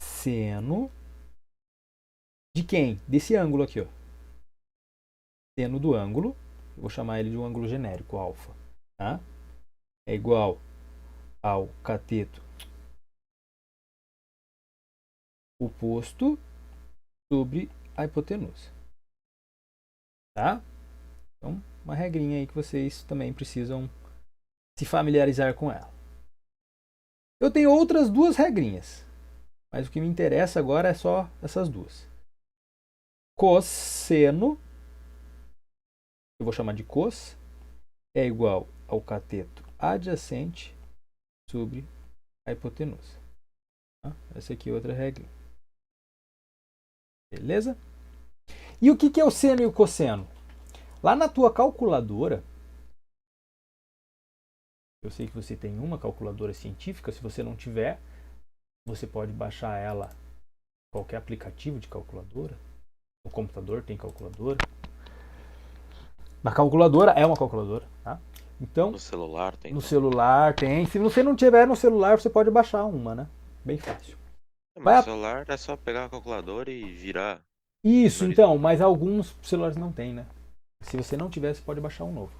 Seno de quem? Desse ângulo aqui, ó. Seno do ângulo, eu vou chamar ele de um ângulo genérico, alfa. Tá? é igual ao cateto oposto sobre a hipotenusa. Tá? Então, uma regrinha aí que vocês também precisam se familiarizar com ela. Eu tenho outras duas regrinhas, mas o que me interessa agora é só essas duas. Cosseno, eu vou chamar de cos, é igual ao cateto adjacente sobre a hipotenusa. Tá? Essa aqui é outra regra. Beleza? E o que é o seno e o cosseno? Lá na tua calculadora, eu sei que você tem uma calculadora científica, se você não tiver, você pode baixar ela em qualquer aplicativo de calculadora. O computador tem calculadora. Na calculadora é uma calculadora, tá? Então, No celular tem. no celular tem. Se você não tiver no celular, você pode baixar uma, né? Bem fácil. Mas no celular é só pegar a calculadora e virar. Isso, então, mas alguns celulares não tem, né? Se você não tiver, você pode baixar um novo.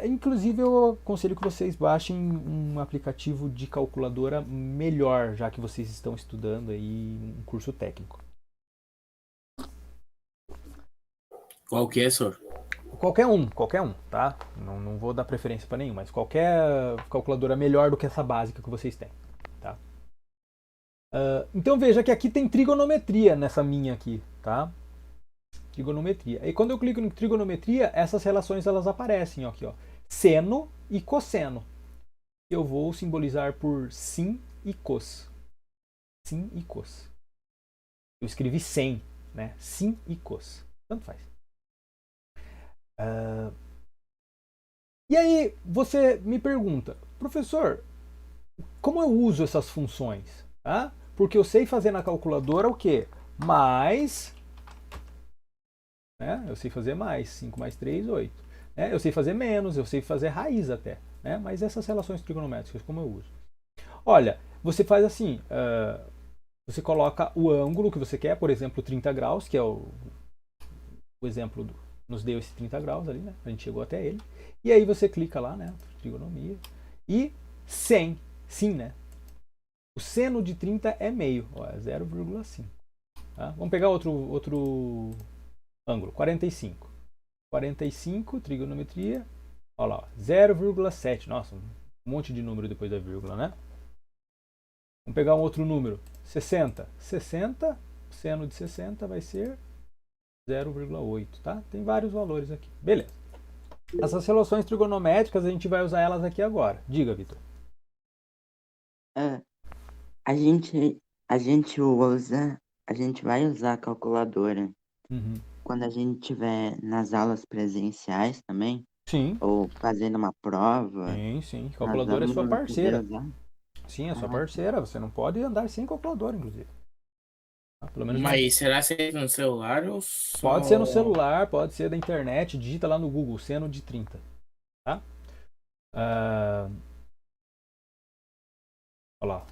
Inclusive, eu aconselho que vocês baixem um aplicativo de calculadora melhor, já que vocês estão estudando aí um curso técnico. Qual que é, senhor? Qualquer um, tá? Não vou dar preferência para nenhum, mas qualquer calculadora melhor do que essa básica que vocês têm, tá? Então veja que aqui tem trigonometria nessa minha aqui, tá? Trigonometria. E quando eu clico em trigonometria, essas relações elas aparecem, ó, aqui, ó. Seno e cosseno. Eu vou simbolizar por sin e cos. Sin e cos. Eu escrevi sem, né? Sin e cos. Tanto faz. E aí você me pergunta, professor, como eu uso essas funções? Tá? Porque eu sei fazer na calculadora o quê? Mais, né? Eu sei fazer mais, 5 mais 3, 8. Né? Eu sei fazer menos, eu sei fazer raiz até. Né? Mas essas relações trigonométricas, como eu uso? Olha, você faz assim, você coloca o ângulo que você quer, por exemplo, 30 graus, que é o exemplo nos deu esse 30 graus ali, né? A gente chegou até ele. E aí você clica lá, né? Trigonomia. E sim, né? O seno de 30 é meio, ó, é 0,5. Tá? Vamos pegar outro ângulo, 45. 45, trigonometria. Olha lá, 0,7. Nossa, um monte de número depois da vírgula, né? Vamos pegar um outro número, 60. 60, seno de 60 vai ser 0,8, tá? Tem vários valores aqui. Beleza. Essas relações trigonométricas a gente vai usar elas aqui agora. Diga, Vitor. A gente vai usar a calculadora quando a gente estiver nas aulas presenciais também? Sim. Ou fazendo uma prova? Sim. Calculadora é sua parceira. Sim, é sua parceira. Você não pode andar sem calculadora, inclusive. Pelo menos Mas será que é no celular ou só... Pode ser no celular, pode ser da internet. Digita lá no Google, seno de 30. Tá? Olha lá.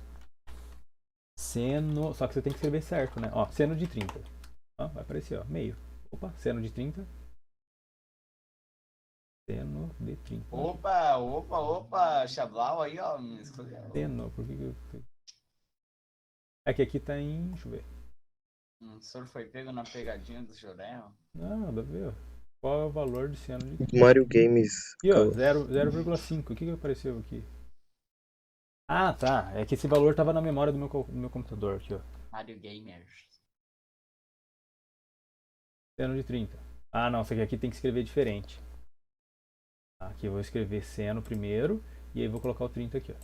Seno... Só que você tem que escrever certo, né? Ó, seno de 30. Ó, vai aparecer, ó, meio. Opa, seno de 30. Seno de 30. Opa, Chablau aí, ó. Seno, por que eu... É que aqui tá em... Deixa eu ver. O senhor foi pego na pegadinha do Jorel? Não, dá pra ver, ó. Qual é o valor de seno de 30? Mario Games. Aqui, ó, 0,5. O que apareceu aqui? Ah, tá. É que esse valor tava na memória do meu computador aqui, ó. Mario Gamers. Seno de 30. Ah, não. Isso aqui tem que escrever diferente. Aqui eu vou escrever seno primeiro. E aí vou colocar o 30 aqui, ó.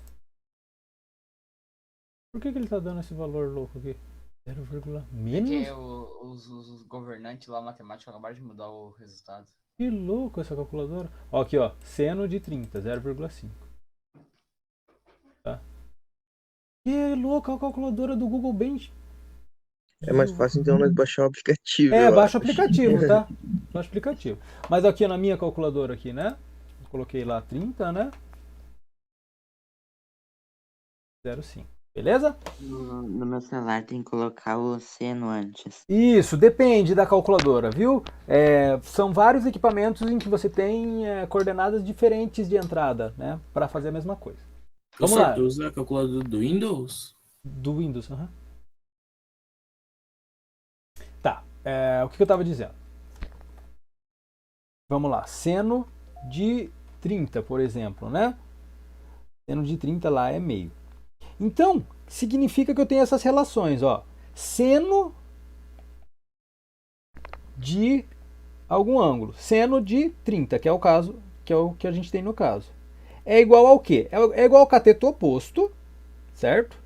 Por que ele tá dando esse valor louco aqui? 0, menos? Porque os governantes lá, matemáticos, acabaram de mudar o resultado. Que louco essa calculadora. Ó, aqui, ó. Seno de 30, 0,5. Tá? Que louco, a calculadora do Google bem... É mais fácil então nós baixar o aplicativo. Baixa o aplicativo, tá? Baixa o aplicativo. Mas aqui na minha calculadora aqui, né? Coloquei lá 30, né? 0,5. Beleza? No meu celular tem que colocar o seno antes. Isso, depende da calculadora, viu? São vários equipamentos em que você tem coordenadas diferentes de entrada, né? Para fazer a mesma coisa. Vamos Professor, lá. tu usa a calculadora do Windows? Do Windows, aham. Tá, o que eu estava dizendo? Vamos lá, seno de 30, por exemplo, né? Seno de 30 lá é meio. Então, significa que eu tenho essas relações, ó. Seno de algum ângulo. Seno de 30, que é o caso, que é o que a gente tem no caso. É igual ao quê? É igual ao cateto oposto, certo?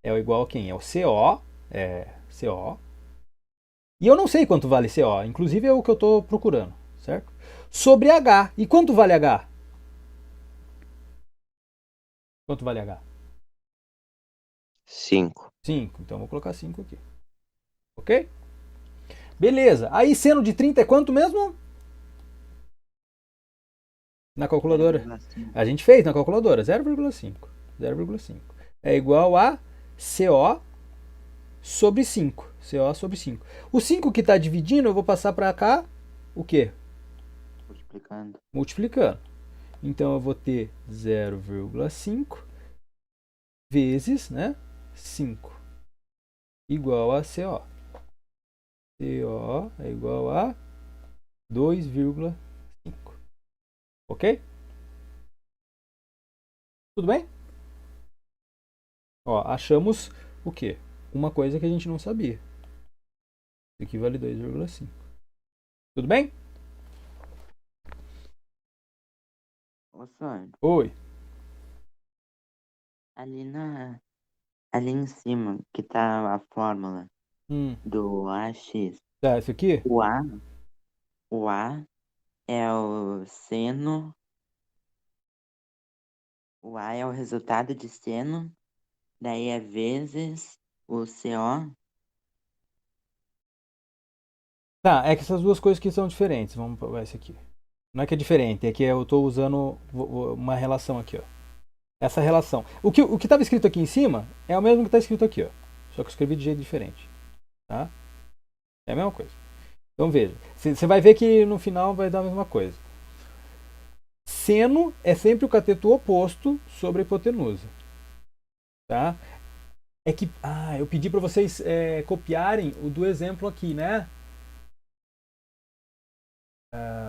É igual a quem? É o CO. CO. E eu não sei quanto vale CO. Inclusive é o que eu estou procurando, certo? Sobre H. E quanto vale H? Quanto vale H? 5. 5. Então eu vou colocar 5 aqui. Ok? Beleza. Aí seno de 30 é quanto mesmo? Na calculadora. 0,5. A gente fez na calculadora. 0,5. 0,5. É igual a CO sobre 5. CO sobre 5. O 5 que está dividindo, eu vou passar para cá o quê? Multiplicando. Multiplicando. Então eu vou ter 0,5 vezes, né, 5 igual a CO. CO é igual a 2,5. Ok? Tudo bem? Ó, achamos o quê? Uma coisa que a gente não sabia. Isso aqui vale 2,5. Tudo bem? Ô, senhor, Oi. ali em cima, que tá a fórmula do AX. Tá, isso aqui? O A é o seno. O A é o resultado de seno. Daí é vezes o CO. Tá, é que essas duas coisas que são diferentes. Vamos provar isso aqui. Não é que é diferente, é que eu estou usando uma relação aqui, ó. Essa relação. O que estava escrito aqui em cima é o mesmo que está escrito aqui, ó. Só que eu escrevi de jeito diferente. Tá? É a mesma coisa. Então veja. Você vai ver que no final vai dar a mesma coisa. Seno é sempre o cateto oposto sobre a hipotenusa. Tá? É que. Eu pedi para vocês copiarem o do exemplo aqui, né?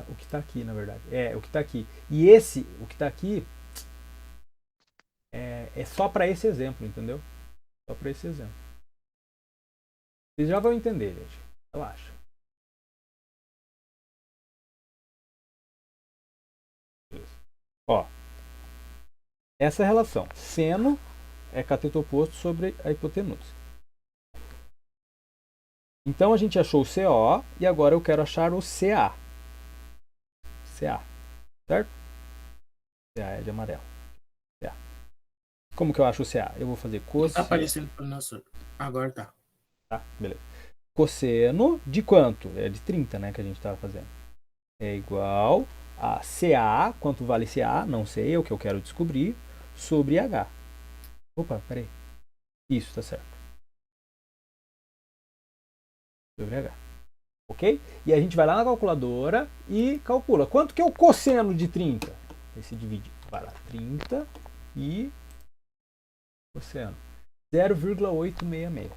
O que está aqui, na verdade. O que está aqui. E o que está aqui, é só para esse exemplo, entendeu? Só para esse exemplo. Vocês já vão entender, gente. Relaxa. Ó, essa relação. Seno é cateto oposto sobre a hipotenusa. Então a gente achou o CO e agora eu quero achar o CA. CA. Certo? CA é de amarelo. CA. Como que eu acho o CA? Eu vou fazer Não tá cosseno. aparecendo pro nosso. Agora tá. Tá, beleza. Cosseno de quanto? É de 30, né, que a gente estava fazendo. É igual a CA, quanto vale CA? Não sei, é o que eu quero descobrir, sobre H. Opa, peraí. Isso, tá certo. Sobre H. Ok? E a gente vai lá na calculadora e calcula. Quanto que é o cosseno de 30? Aí se divide. Vai lá, 30 e cosseno. 0,866.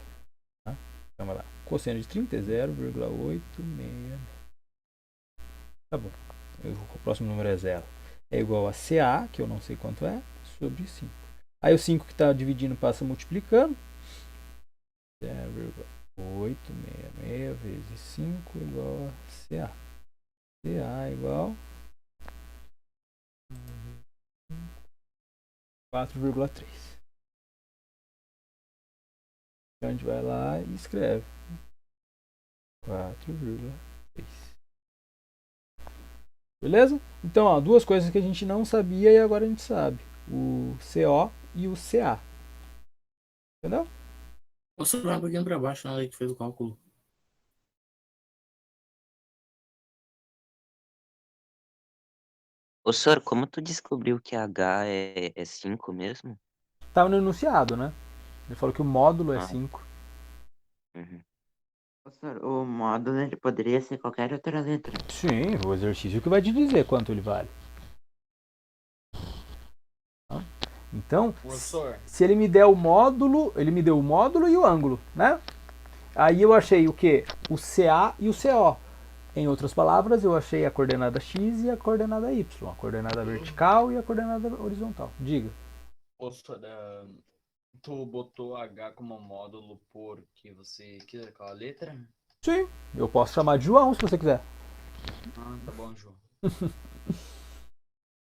Tá? Então vai lá. Cosseno de 30 é 0,866. Tá bom. O próximo número é 0. É igual a CA, que eu não sei quanto é, sobre 5. Aí o 5 que está dividindo passa multiplicando. 0,866 vezes 5 igual a CA. CA igual 4,3. Então a gente vai lá e escreve 4,3. Beleza? Então, ó, duas coisas que a gente não sabia e agora a gente sabe. O CO e o CA. Entendeu? Ou só vai um pouquinho pra baixo na hora que fez o cálculo. Ô, senhor, como tu descobriu que H é 5 mesmo? Tava no enunciado, né? Ele falou que o módulo é Ah. 5. Uhum. Professor, o módulo ele poderia ser qualquer outra letra. Sim, o exercício que vai te dizer quanto ele vale. Tá? Então, Professor, se ele me der o módulo, ele me deu o módulo e o ângulo, né? Aí eu achei o quê? O CA e o CO. Em outras palavras, eu achei a coordenada X e a coordenada Y. A coordenada vertical e a coordenada horizontal. Diga. professor, tu botou H como módulo porque você quis aquela letra? Sim, eu posso chamar de João se você quiser. Ah, tá bom, João.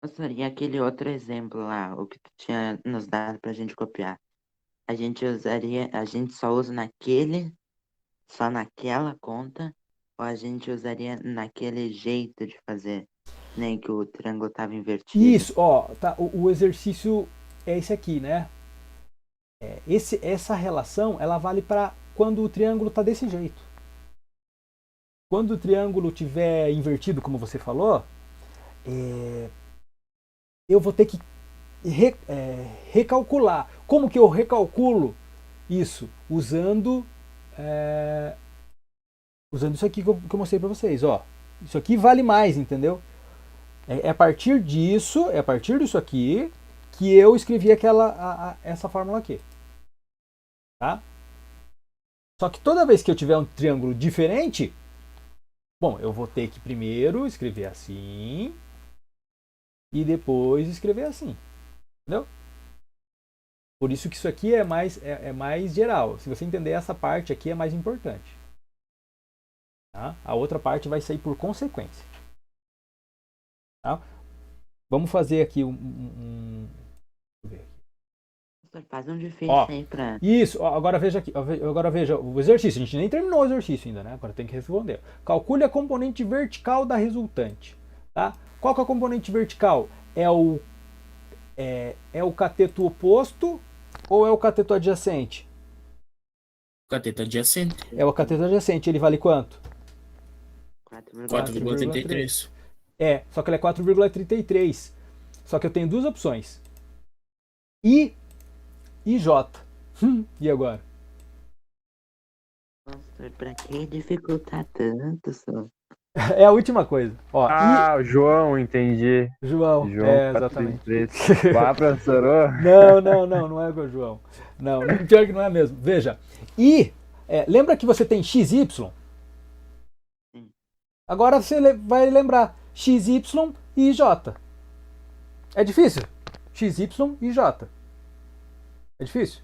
Professor, e aquele outro exemplo lá, o que tu tinha nos dado pra gente copiar? A gente só usa só naquela conta, ou a gente usaria naquele jeito de fazer, nem que o triângulo tava invertido? Isso, ó, tá, o exercício é esse aqui, né? Essa relação, ela vale para quando o triângulo está desse jeito. Quando o triângulo tiver invertido, como você falou, eu vou ter que recalcular. Como que eu recalculo isso? Usando isso aqui que eu mostrei para vocês. Ó. Isso aqui vale mais, entendeu? É a partir disso aqui, que eu escrevi essa fórmula aqui. Tá? Só que toda vez que eu tiver um triângulo diferente, bom, eu vou ter que primeiro escrever assim e depois escrever assim. Entendeu? Por isso que isso aqui é mais geral. Se você entender essa parte aqui, é mais importante. Tá? A outra parte vai sair por consequência. Tá? Vamos fazer aqui Deixa eu ver aqui. Faz um difícil Ó, aí pra... Isso, ó, agora veja aqui. Agora veja o exercício. A gente nem terminou o exercício ainda, né? Agora tem que responder. Calcule a componente vertical da resultante. Tá? Qual que é a componente vertical? É o cateto oposto ou é o cateto adjacente? Cateto adjacente. É o cateto adjacente. Ele vale quanto? 4,33. Só que ele é 4,33. Só que eu tenho duas opções. I e J. E agora? Nossa, pra que dificultar tanto, só? É a última coisa. Ó, Ah, o João, entendi. João, exatamente. 433. Vá, professor. Não é o João. Não, pior que não é mesmo. Veja, lembra que você tem XY? Sim. Agora você vai lembrar XY e J. É difícil? XY e J. É difícil?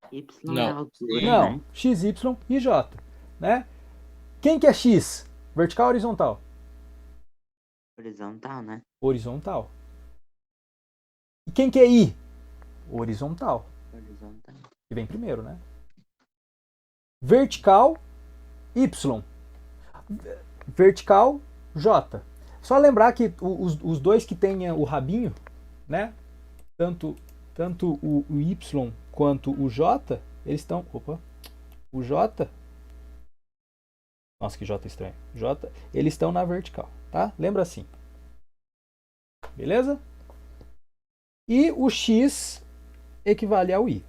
Y Não. é a altura, Não, né? XY e J. Né? Quem que é X? Vertical ou horizontal? Horizontal, né? Horizontal. E quem que é I? Horizontal. Horizontal. Que vem primeiro, né? Vertical, Y. Vertical, J. Só lembrar que os dois que têm o rabinho, né? Tanto o Y quanto o J, eles estão... Opa! O J... Nossa, que J estranho. J, eles estão na vertical, tá? Lembra assim. Beleza? E o X equivale ao I.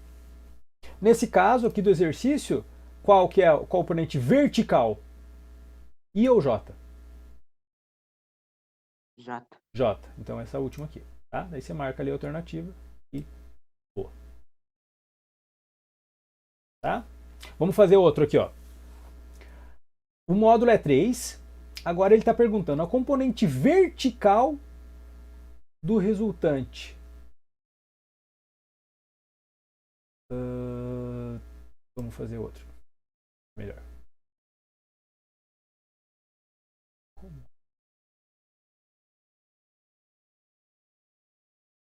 Nesse caso aqui do exercício, qual que é o componente vertical? I ou J? J. J. Então essa última aqui, tá? Daí você marca ali a alternativa e boa. Tá? Vamos fazer outro aqui, ó. O módulo é 3. Agora ele está perguntando a componente vertical do resultante. Vamos fazer outro. Melhor.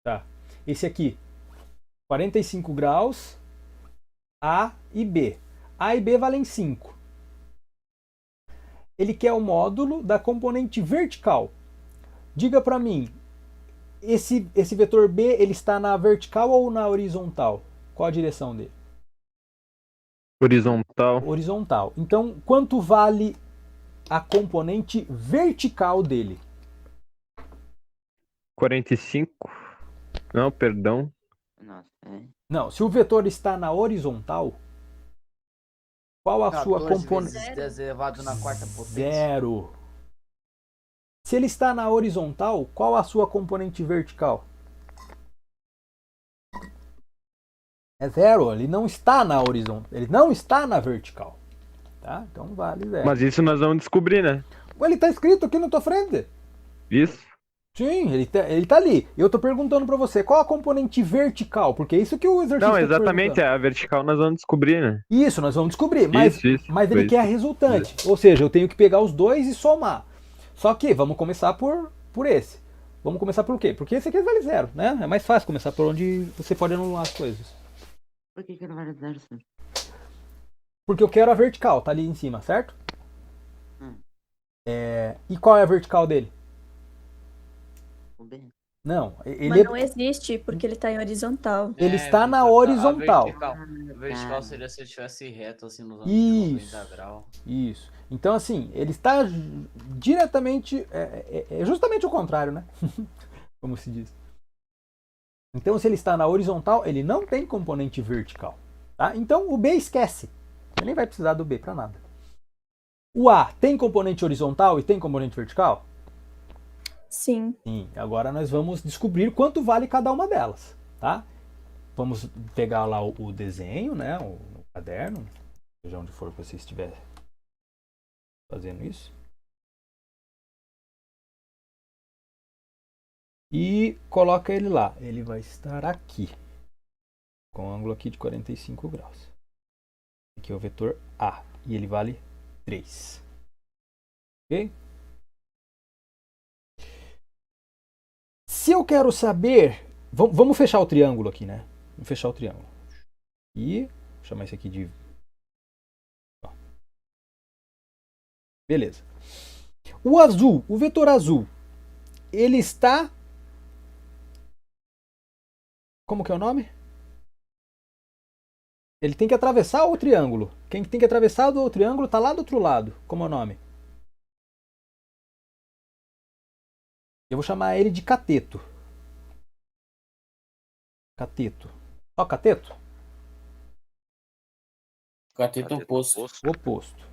Tá. Esse aqui. 45 graus. A e B. A e B valem 5. Ele quer o módulo da componente vertical. Diga para mim, esse vetor B ele está na vertical ou na horizontal? Qual a direção dele? Horizontal. Horizontal. Então, quanto vale a componente vertical dele? 45. Não, perdão. Nossa, é. Não, se o vetor está na horizontal, qual a sua 14 componente? vezes 10 elevado na quarta potência. Zero. Se ele está na horizontal, qual a sua componente vertical? É zero, ele não está na horizontal, ele não está na vertical. Tá? Então vale zero. Mas isso nós vamos descobrir, né? Ele está escrito aqui na tua frente. Isso. Sim, ele tá ali. Eu tô perguntando pra você, qual a componente vertical? Porque é isso que o exercício Não, tá exatamente, perguntando. a vertical nós vamos descobrir, né? Isso, nós vamos descobrir. Mas, Isso, mas foi ele quer a resultante. Ou seja, eu tenho que pegar os dois e somar. Só que vamos começar por esse. Vamos começar por quê? Porque esse aqui vale zero, né? É mais fácil começar por onde você pode anular as coisas. Por que não vale zero, senhor? Porque eu quero a vertical, tá ali em cima, certo? Hum. E qual é a vertical dele? O B. Não, Mas ele, não existe, porque ele tá em horizontal. ele está na Vitor, horizontal. A vertical seria se ele estivesse reto, assim, nos ângulos de Isso. 90 graus. Isso. Então, assim, ele está diretamente. É justamente o contrário, né? Como se diz. Então, se ele está na horizontal, ele não tem componente vertical. Tá? Então, o B esquece. Você nem vai precisar do B para nada. O A tem componente horizontal e tem componente vertical? Sim. Sim. Agora nós vamos descobrir quanto vale cada uma delas. Tá? Vamos pegar lá o desenho, né? O caderno, seja onde for que você estiver fazendo isso. E coloca ele lá. Ele vai estar aqui. Com um ângulo aqui de 45 graus. Aqui é o vetor A. E ele vale 3. Ok? Se eu quero saber... Vamos fechar o triângulo aqui, né? Vamos fechar o triângulo. E... Vou chamar esse aqui de... Ó. Beleza. O azul, o vetor azul, ele está... Como que é o nome? Ele tem que atravessar o triângulo. Quem tem que atravessar o triângulo está lá do outro lado. Como é o nome? Eu vou chamar ele de cateto. Cateto. Ó, cateto? Cateto oposto. Oposto.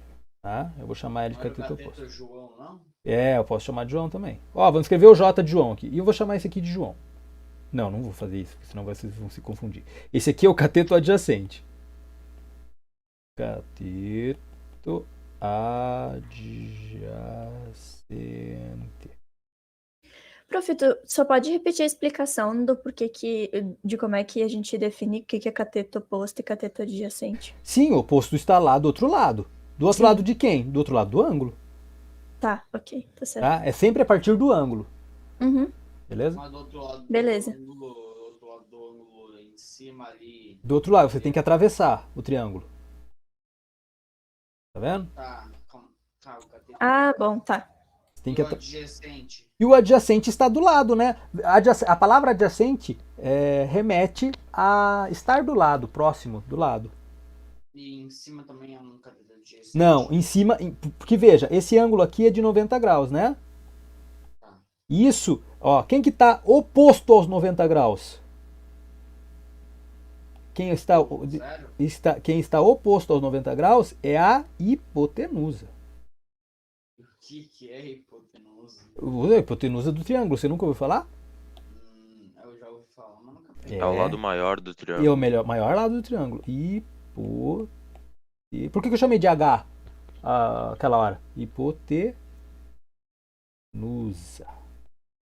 Tá? Eu vou chamar ele de cateto oposto. João, não? Eu posso chamar de João também. Ó, vamos escrever o J de João aqui. E eu vou chamar esse aqui de João. Não vou fazer isso, senão vocês vão se confundir. Esse aqui é o cateto adjacente. Cateto adjacente. Prof, tu só pode repetir a explicação do porquê de como é que a gente define o que é cateto oposto e cateto adjacente? Sim, o oposto está lá do outro lado. Do outro lado de quem? Do outro lado do ângulo. Tá, ok, tá certo. Tá? É sempre a partir do ângulo. Uhum. Beleza? Mas do outro lado Beleza. do ângulo em cima ali. Do outro lado, você tem que atravessar o triângulo. Tá vendo? Tá, o cateto. Ah, bom, tá. Você tem que Adjacente. E o adjacente está do lado, né? A palavra adjacente remete a estar do lado, próximo, do lado. E em cima também é um cateto adjacente. Não, em cima. Porque veja, esse ângulo aqui é de 90 graus, né? Tá. Isso, ó, quem que está oposto aos 90 graus? Quem está oposto aos 90 graus é a hipotenusa. O que é hipotenusa? A hipotenusa do triângulo, você nunca ouviu falar? Eu já ouvi falar, mas nunca peguei. É o lado maior do É triângulo. o maior lado do triângulo. Por que eu chamei de H aquela hora? Hipotenusa.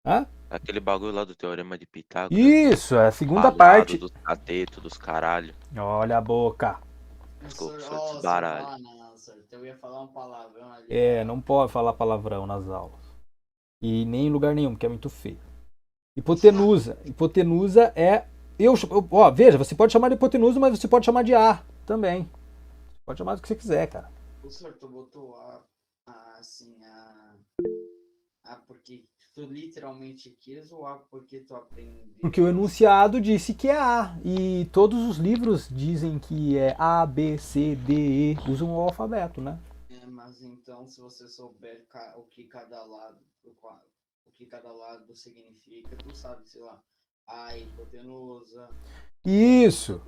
Hã? Aquele bagulho lá do teorema de Pitágoras. Isso, é a segunda Falado parte. dos catetos, dos caralho. Olha a boca. Desculpa, Professor, sou você desbaralho. fala, não, senhor, eu ia falar um palavrão ali. Não pode falar palavrão nas aulas. E nem em lugar nenhum, porque é muito feio. Hipotenusa. Hipotenusa é. Veja, você pode chamar de hipotenusa, mas você pode chamar de A também. Você pode chamar do que você quiser, cara. Professor, tu botou porque tu literalmente quis ou porque tu aprendeu? Porque o enunciado disse que é A. E todos os livros dizem que é A, B, C, D, E. Usam o alfabeto, né? Mas então, se você souber o que cada lado significa, tu sabe, sei lá, a hipotenusa. Isso.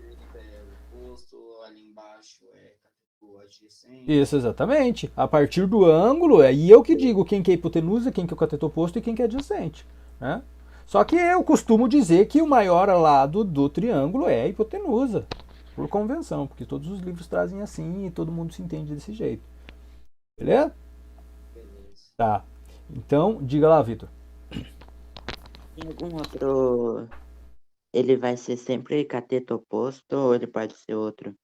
O oposto ali embaixo é cateto adjacente. Isso, exatamente. A partir do ângulo, aí eu que digo quem que é hipotenusa, quem que é o cateto oposto e quem que é adjacente, né? Só que eu costumo dizer que o maior lado do triângulo é a hipotenusa, por convenção, porque todos os livros trazem assim e todo mundo se entende desse jeito. Beleza? Beleza. Tá. Então, diga lá, Vitor. Tem algum outro. Ele vai ser sempre cateto oposto ou ele pode ser outro?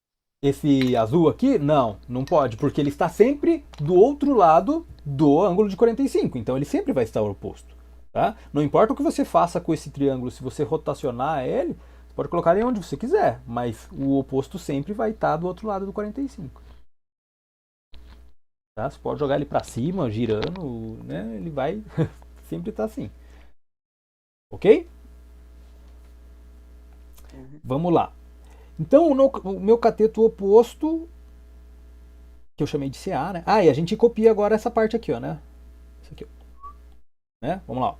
Esse azul aqui, não pode, porque ele está sempre do outro lado do ângulo de 45, então ele sempre vai estar oposto. Tá? Não importa o que você faça com esse triângulo, se você rotacionar ele, você pode colocar ele onde você quiser, mas o oposto sempre vai estar do outro lado do 45. Tá? Você pode jogar ele para cima, girando, né? Ele vai sempre estar assim. Ok? Vamos lá. Então, o meu cateto oposto, que eu chamei de CA, né? Ah, e a gente copia agora essa parte aqui, ó, né? Isso aqui, ó. Né? Vamos lá, ó.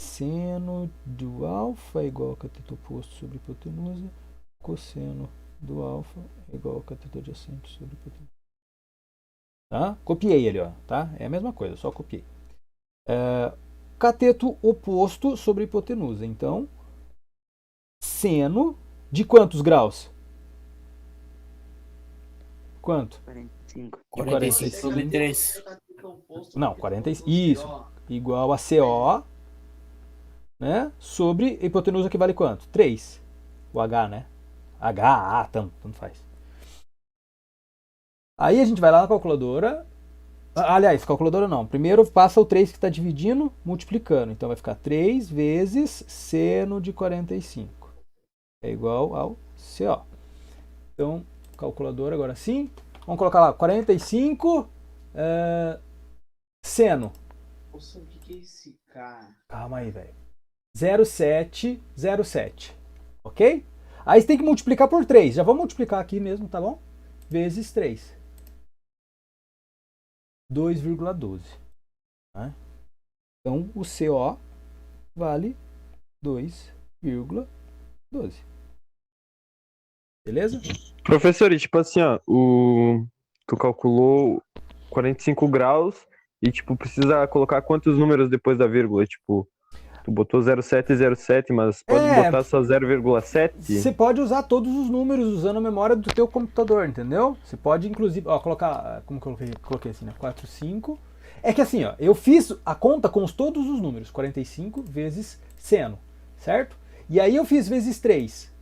Seno do alfa é igual ao cateto oposto sobre hipotenusa. Cosseno do alfa é igual ao cateto adjacente sobre hipotenusa. Tá? Copiei ele, ó, tá? É a mesma coisa, só copiei. Cateto oposto sobre hipotenusa. Então, seno de quantos graus? Quanto? 45. 46 sobre 3. Não, 45. Isso. Igual a CO, né? Sobre hipotenusa que vale quanto? 3. O H, né? H, A, tanto faz. Aí a gente vai lá na calculadora. Aliás, calculadora não. Primeiro passa o 3 que está dividindo, multiplicando. Então vai ficar 3 vezes seno de 45. É igual ao CO. Então, calculadora agora sim. Vamos colocar lá 45 seno. Nossa, o que é esse K? Calma aí, velho. 0,707. Ok? Aí você tem que multiplicar por 3. Já vamos multiplicar aqui mesmo, tá bom? Vezes 3. 2,12. Né? Então, o CO vale 2,12. Beleza? Professor, e tipo assim, ó, tu calculou 45 graus e, tipo, precisa colocar quantos números depois da vírgula? Tipo, tu botou 0,707, mas pode botar só 0,7? Você pode usar todos os números usando a memória do teu computador, entendeu? Você pode, inclusive, ó, colocar, como que eu coloquei assim, né? 4, 5. É que assim, ó, eu fiz a conta com todos os números, 45 vezes seno, certo? E aí eu fiz vezes 3.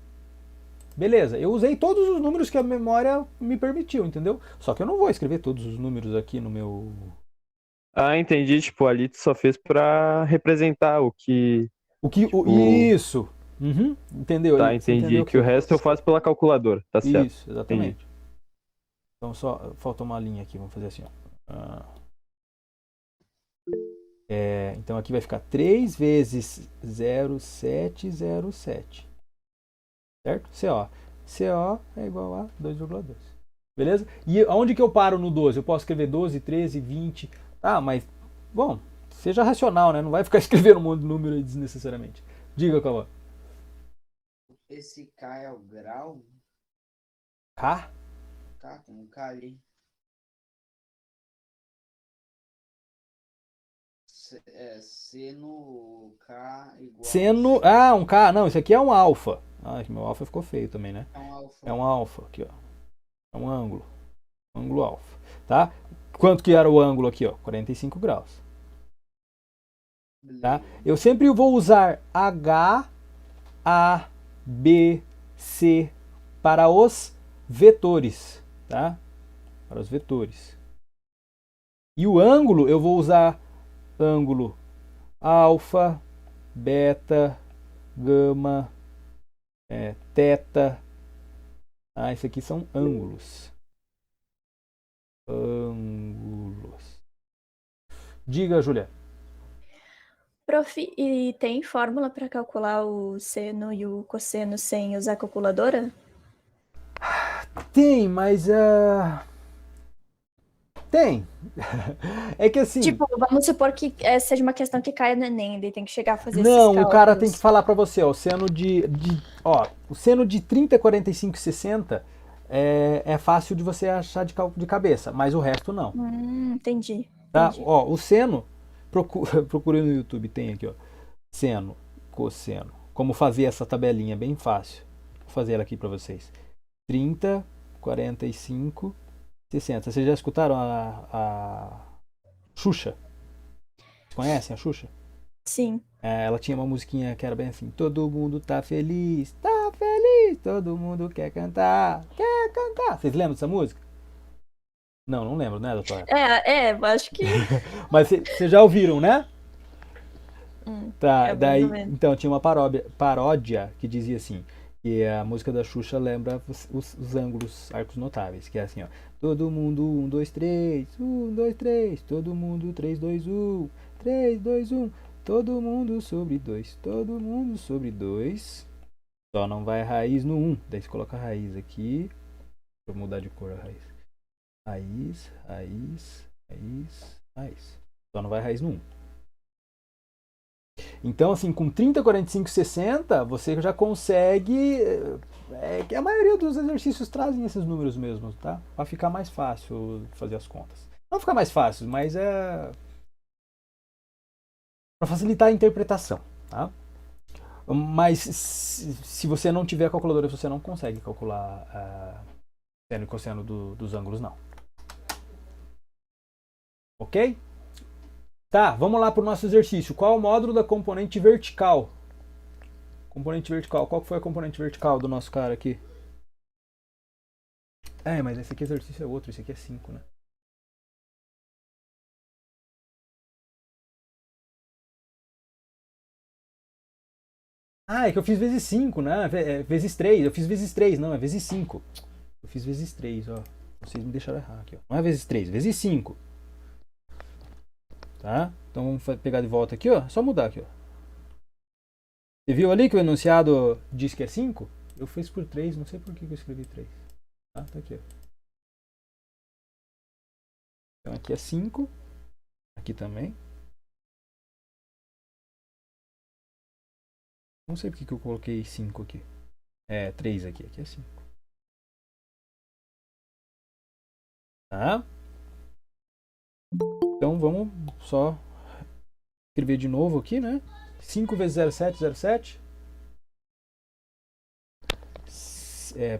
Beleza, eu usei todos os números que a memória me permitiu, entendeu? Só que eu não vou escrever todos os números aqui no meu... Ah, entendi. Tipo, ali tu só fez pra representar o que... Tipo... Isso! Uhum. Entendeu? Tá, entendi. Que o resto eu faço pela calculadora, tá certo. Isso, exatamente. Entendi. Então só falta uma linha aqui, vamos fazer assim, ó. Então aqui vai ficar 3 vezes 0,707. Certo? CO. CO é igual a 2,12. Beleza? E aonde que eu paro no 12? Eu posso escrever 12, 13, 20. Ah, mas, bom, seja racional, né? Não vai ficar escrevendo um monte de número aí desnecessariamente. Diga, Cauã. Esse K é o grau? K? K, com um K ali. Seno K igual... Seno... um K. Não, isso aqui é um alfa. Ah, meu alfa ficou feio também, né? É um alfa aqui, ó. É um ângulo. Ângulo alfa, tá? Quanto que era o ângulo aqui, ó? 45 graus. Tá? Eu sempre vou usar H, A, B, C para os vetores, tá? Para os vetores. E o ângulo, eu vou usar ângulo alfa, beta, gama, teta. Ah, isso aqui são ângulos. Ângulos. Diga, Júlia. Prof, e tem fórmula para calcular o seno e o cosseno sem usar calculadora? Tem, mas Tem. É que assim... Tipo, vamos supor que seja uma questão que caia no Enem, daí tem que chegar a fazer Não, esses o cara tem cálculos. que falar pra você, ó, o seno de 30, 45 e 60 é fácil de você achar de cabeça, mas o resto não. Entendi. Tá? Entendi. Ó, o seno, procurei no YouTube, tem aqui, ó. Seno, cosseno. Como fazer essa tabelinha, bem fácil. Vou fazer ela aqui pra vocês. 30, 45, 60. Vocês já escutaram a Xuxa? Vocês conhecem a Xuxa? Sim. Ela tinha uma musiquinha que era bem assim: todo mundo tá feliz, todo mundo quer cantar. Vocês lembram dessa música? Não lembro, né, doutora? Acho que. Mas vocês já ouviram, né? Tá, mais daí, ou menos. então tinha uma paródia que dizia assim, que a música da Xuxa lembra os ângulos arcos notáveis, que é assim, ó: todo mundo 1, 2, 3, 1, 2, 3, todo mundo 3, 2, 1, 3, 2, 1, todo mundo sobre 2, todo mundo sobre 2, só não vai raiz no 1, daí você coloca a raiz aqui, deixa eu mudar de cor a raiz, raiz, só não vai raiz no 1. Então, assim, com 30, 45, 60, você já consegue... que a maioria dos exercícios trazem esses números mesmo, tá? Para ficar mais fácil fazer as contas. Não ficar mais fácil, mas é... para facilitar a interpretação, tá? Mas se você não tiver calculadora, você não consegue calcular seno e cosseno dos ângulos, não. Ok? Tá, vamos lá para o nosso exercício. Qual é o módulo da componente vertical? Componente vertical. Qual foi a componente vertical do nosso cara aqui? Mas esse aqui exercício é outro. Esse aqui é 5, né? É que eu fiz vezes 5, né? Vezes 3. Eu fiz vezes 3, não. É vezes 5. Eu fiz vezes 3, ó. Vocês me deixaram errar aqui, ó. Não é vezes 3, vezes 5. Tá? Então vamos pegar de volta aqui, ó. É só mudar aqui, ó. Você viu ali que o enunciado diz que é 5? Eu fiz por 3, não sei por que eu escrevi 3. Tá aqui, ó. Então aqui é 5. Aqui também. Não sei por que eu coloquei 5 aqui. 3 aqui. Aqui é 5. Tá? Então vamos só escrever de novo aqui, né? 5 vezes 0,7, 0,7.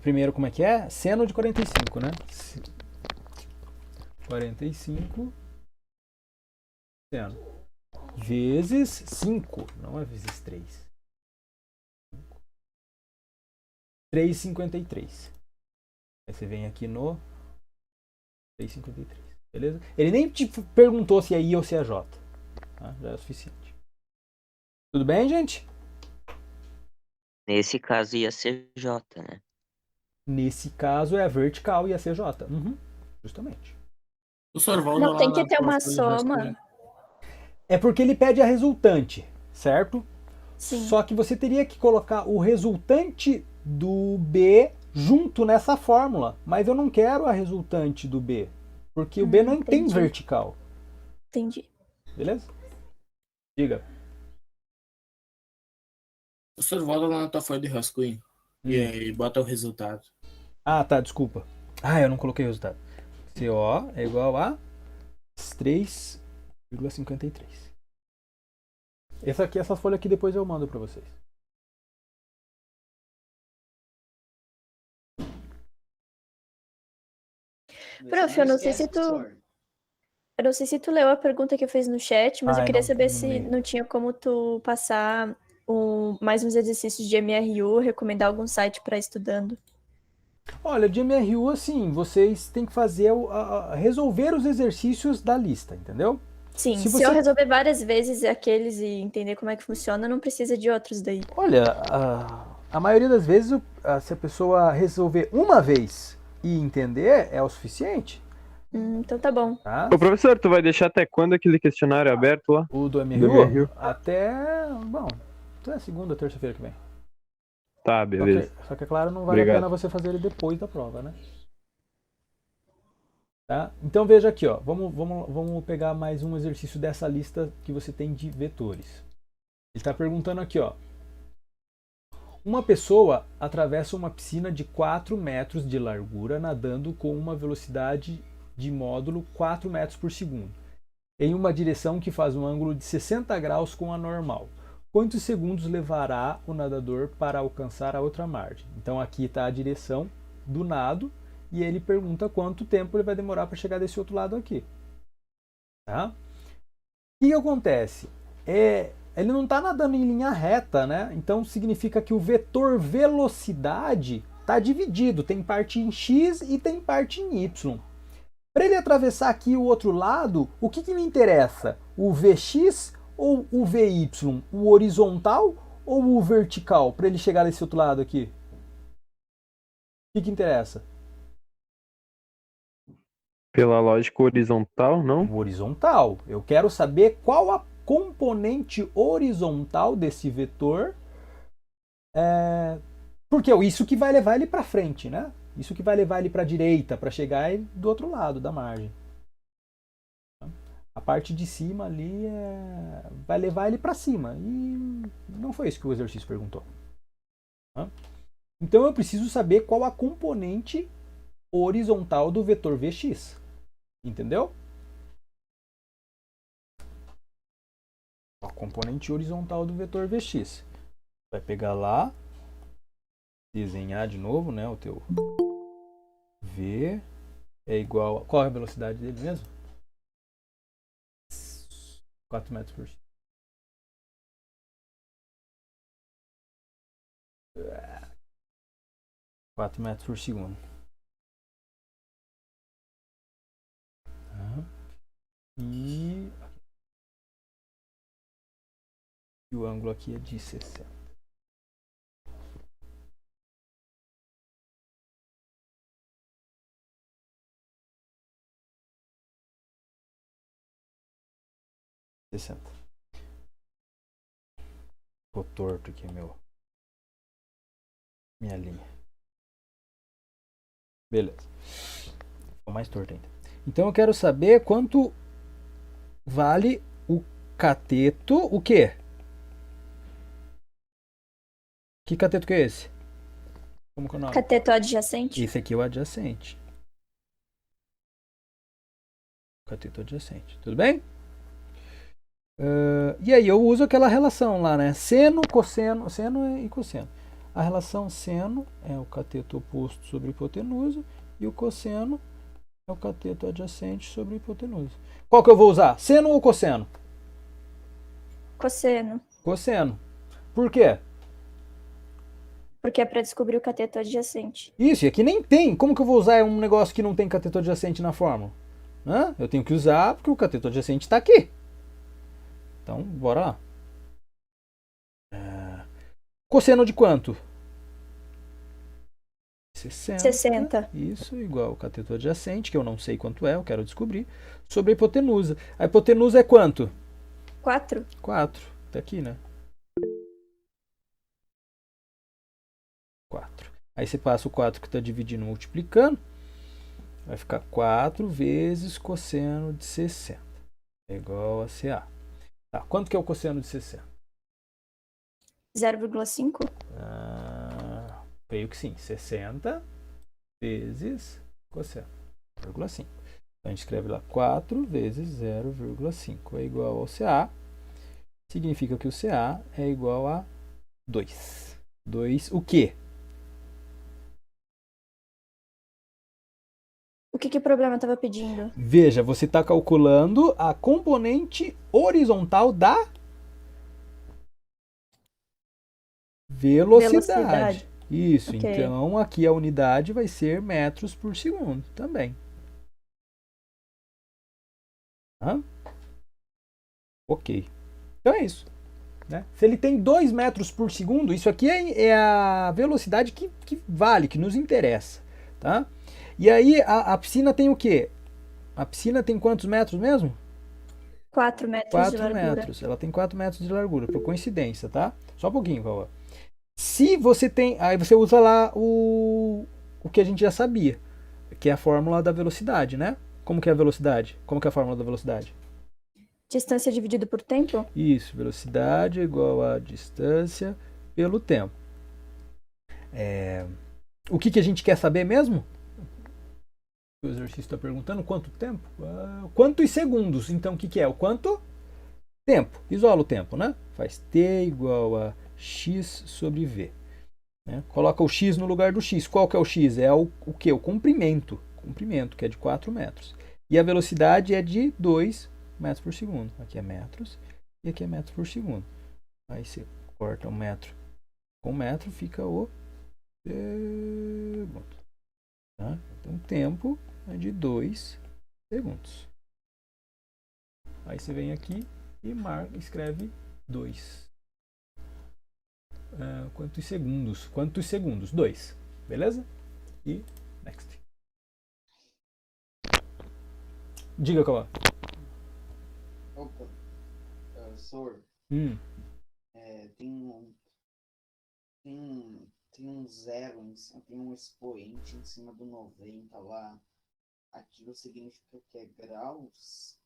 Primeiro, como é que é? Seno de 45, né? 45 seno. Vezes 5. Não é vezes 3. 3,53. Aí você vem aqui no 3,53. Beleza? Ele nem te perguntou se é I ou se é J. Tá? Já é o suficiente. Tudo bem, gente? Nesse caso ia ser J, né? Nesse caso é a vertical e a CJ. Justamente. O Sorvaldo Não lá tem que na ter uma prova de soma. rascunho. É porque ele pede a resultante, certo? Sim. Só que você teria que colocar o resultante do B junto nessa fórmula. Mas eu não quero a resultante do B. Porque o B não tem entendi. vertical. Entendi. Beleza? Diga. O Sorvaldo lá na tua folha de rascunho. E aí, bota o resultado. Ah, tá, desculpa. Eu não coloquei o resultado. CO é igual a 3,53. Essa folha aqui depois eu mando para vocês. Prof, eu não sei se tu leu a pergunta que eu fiz no chat, mas eu queria saber se não tinha como tu passar mais uns exercícios de MRU, recomendar algum site para estudando. Olha, de MRU, assim, vocês têm que fazer resolver os exercícios da lista, entendeu? Sim, se eu resolver várias vezes aqueles e entender como é que funciona, não precisa de outros daí. Olha, a maioria das vezes, se a pessoa resolver uma vez e entender, é o suficiente. Então tá bom. Tá? Ô, professor, tu vai deixar até quando aquele questionário aberto lá? O do MRU? Até segunda, terça-feira que vem. Tá, beleza. Só que é claro, não vale a pena você fazer ele depois da prova, né? Tá? Então veja aqui, ó. Vamos pegar mais um exercício dessa lista que você tem de vetores. Ele está perguntando aqui, ó. Uma pessoa atravessa uma piscina de 4 metros de largura nadando com uma velocidade de módulo 4 metros por segundo, em uma direção que faz um ângulo de 60 graus com a normal. Quantos segundos levará o nadador para alcançar a outra margem? Então aqui está a direção do nado e ele pergunta quanto tempo ele vai demorar para chegar desse outro lado aqui. Tá? O que acontece? Ele não está nadando em linha reta, né? Então significa que o vetor velocidade está dividido. Tem parte em x e tem parte em y. Para ele atravessar aqui o outro lado, o que me interessa? O Vx ou o Vy? O horizontal ou o vertical? Para ele chegar desse outro lado aqui. O que interessa? Pela lógica horizontal, não? O horizontal. Eu quero saber qual a componente horizontal desse vetor. Porque é isso que vai levar ele para frente, né? Isso que vai levar ele para a direita, para chegar do outro lado da margem. A parte de cima ali vai levar ele para cima. E não foi isso que o exercício perguntou. Então eu preciso saber qual a componente horizontal do vetor Vx. Entendeu? A componente horizontal do vetor Vx. Vai pegar lá, desenhar de novo, né? O teu V é igual a... Qual é a velocidade dele mesmo? 4 metros por segundo. 4 metros por segundo. E o ângulo aqui é de 60. Ficou torto aqui minha linha. Beleza. Ficou mais torto ainda. Então eu quero saber quanto vale o cateto. O quê? Que cateto que é esse? Como que é o nome? Cateto adjacente. Esse aqui é o adjacente. Cateto adjacente. Tudo bem? E aí eu uso aquela relação lá, né? Seno, cosseno, seno e cosseno. A relação seno é o cateto oposto sobre a hipotenusa e o cosseno é o cateto adjacente sobre a hipotenusa. Qual que eu vou usar? Seno ou cosseno? Cosseno. Cosseno. Por quê? Porque é para descobrir o cateto adjacente. Isso, e aqui nem tem. Como que eu vou usar um negócio que não tem cateto adjacente na fórmula? Eu tenho que usar porque o cateto adjacente está aqui. Então, bora lá. Cosseno de quanto? 60. Isso, igual ao cateto adjacente, que eu não sei quanto é, eu quero descobrir, sobre a hipotenusa. A hipotenusa é quanto? 4. 4. Tá aqui, né? 4. Aí você passa o 4 que está dividindo multiplicando. Vai ficar 4 vezes cosseno de 60. É igual a CA. Tá, quanto que é o cosseno de 60? 0,5? Creio que sim. 60 vezes cosseno. 0,5. Então a gente escreve lá 4 vezes 0,5 é igual ao CA. Significa que o CA é igual a 2. 2 o quê? O que o problema estava pedindo? Veja, você está calculando a componente horizontal da velocidade. Isso, Okay. Então aqui a unidade vai ser metros por segundo também. Ok. Então é isso. Né? Se ele tem 2 metros por segundo, isso aqui é a velocidade que vale, que nos interessa. Tá? E aí a piscina tem o quê? A piscina tem quantos metros mesmo? 4 metros 4 de largura. metros. Ela tem 4 metros de largura, por coincidência, tá? Só um pouquinho, Cauã. Se você tem... Aí você usa lá o que a gente já sabia, que é a fórmula da velocidade, né? Como que é a velocidade? Como que é a fórmula da velocidade? Distância dividido por tempo? Isso, velocidade é igual a distância pelo tempo. O que a gente quer saber mesmo? O exercício está perguntando quanto tempo? Quantos segundos? Então o que é? O quanto? Tempo. Isola o tempo, né? Faz t igual a x sobre v. Né? Coloca o x no lugar do x. Qual que é o x? É o quê? O comprimento. Comprimento, que é de 4 metros. E a velocidade é de 2 metros por segundo. Aqui é metros e aqui é metros por segundo. Aí você corta um metro com metro, fica o segundo. Tá? Então o tempo é de 2 segundos. Aí você vem aqui e escreve 2. Quantos segundos? Quantos segundos? 2. Beleza? E next. Diga, Cauã. Opa, professor, tem um zero, tem um expoente em cima do 90 lá. Aquilo significa que é graus?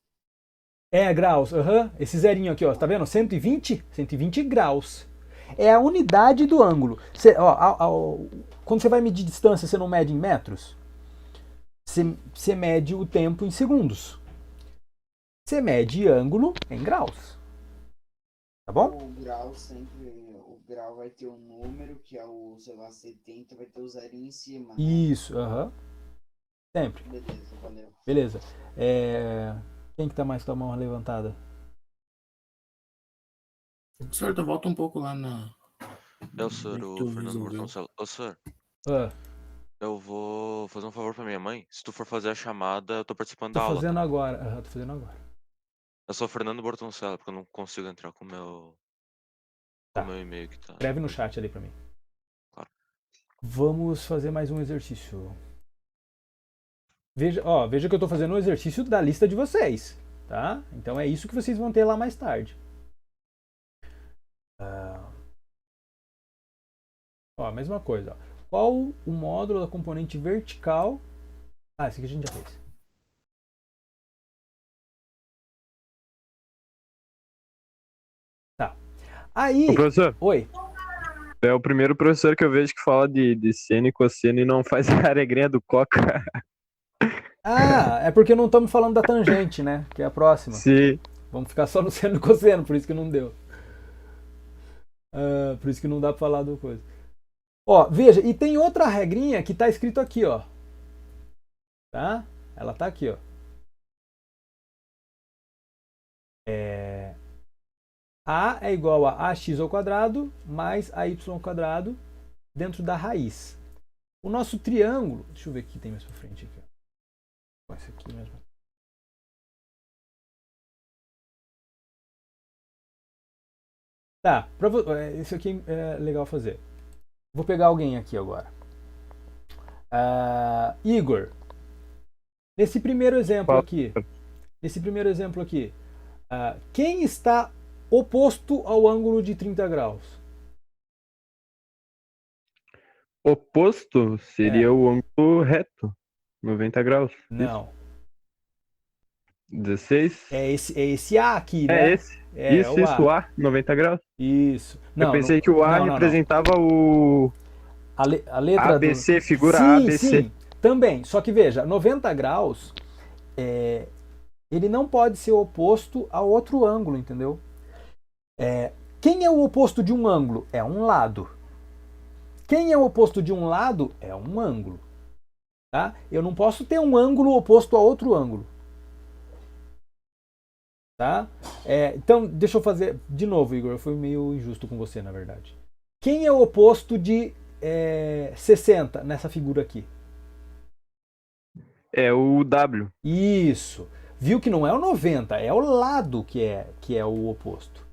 Graus, esse zerinho aqui, ó, tá vendo? 120? 120 graus. É a unidade do ângulo. Quando você vai medir distância, você não mede em metros? Você mede o tempo em segundos. Você mede ângulo em graus. Tá bom? O grau vai ter um número, que é o, sei lá, 70, vai ter o zerinho em cima. Isso, Sempre. Beleza, valeu. Beleza. Quem que tá mais com a mão levantada? Senhor, tu volta um pouco lá na... É o senhor, o Fernando Bortoncello. Ô, senhor. Eu vou fazer um favor pra minha mãe. Se tu for fazer a chamada, eu tô participando da aula. Tô fazendo agora. Eu sou o Fernando Bortoncello, porque eu não consigo entrar com o meu e-mail que tá. Escreve no chat ali pra mim. Claro. Vamos fazer mais um exercício. Veja que eu tô fazendo um exercício da lista de vocês, tá? Então é isso que vocês vão ter lá mais tarde. Mesma coisa. Qual o módulo da componente vertical? Esse aqui a gente já fez. Tá. Aí... Ô, professor. Oi. É o primeiro professor que eu vejo que fala de seno e cosseno e não faz a regrinha do coca. É porque não estamos falando da tangente, né? Que é a próxima. Sim. Vamos ficar só no seno e cosseno, por isso que não deu. Por isso que não dá pra falar do coisa. Veja, e tem outra regrinha que tá escrito aqui, ó. Tá? Ela tá aqui, ó. A é igual a ax ao quadrado mais ay ao quadrado dentro da raiz. O nosso triângulo... Deixa eu ver o que tem mais pra frente aqui. Esse aqui mesmo. Tá, isso aqui é legal fazer. Vou pegar alguém aqui agora. Igor. Nesse primeiro exemplo aqui. Quem está oposto ao ângulo de 30 graus? Oposto seria o ângulo reto. 90 graus. Não. 16? É esse A aqui, né? É esse. Isso, o A, 90 graus. Isso. Eu pensei que o A representava o... A letra ABC, figura ABC. Sim, também. Só que veja, 90 graus, ele não pode ser oposto a outro ângulo, entendeu? Quem é o oposto de um ângulo? É um lado. Quem é o oposto de um lado? É um ângulo. Tá? Eu não posso ter um ângulo oposto a outro ângulo. Tá? Então, deixa eu fazer de novo, Igor. Eu fui meio injusto com você, na verdade. Quem é o oposto de 60 nessa figura aqui? É o W. Isso. Viu que não é o 90, é o lado que é o oposto.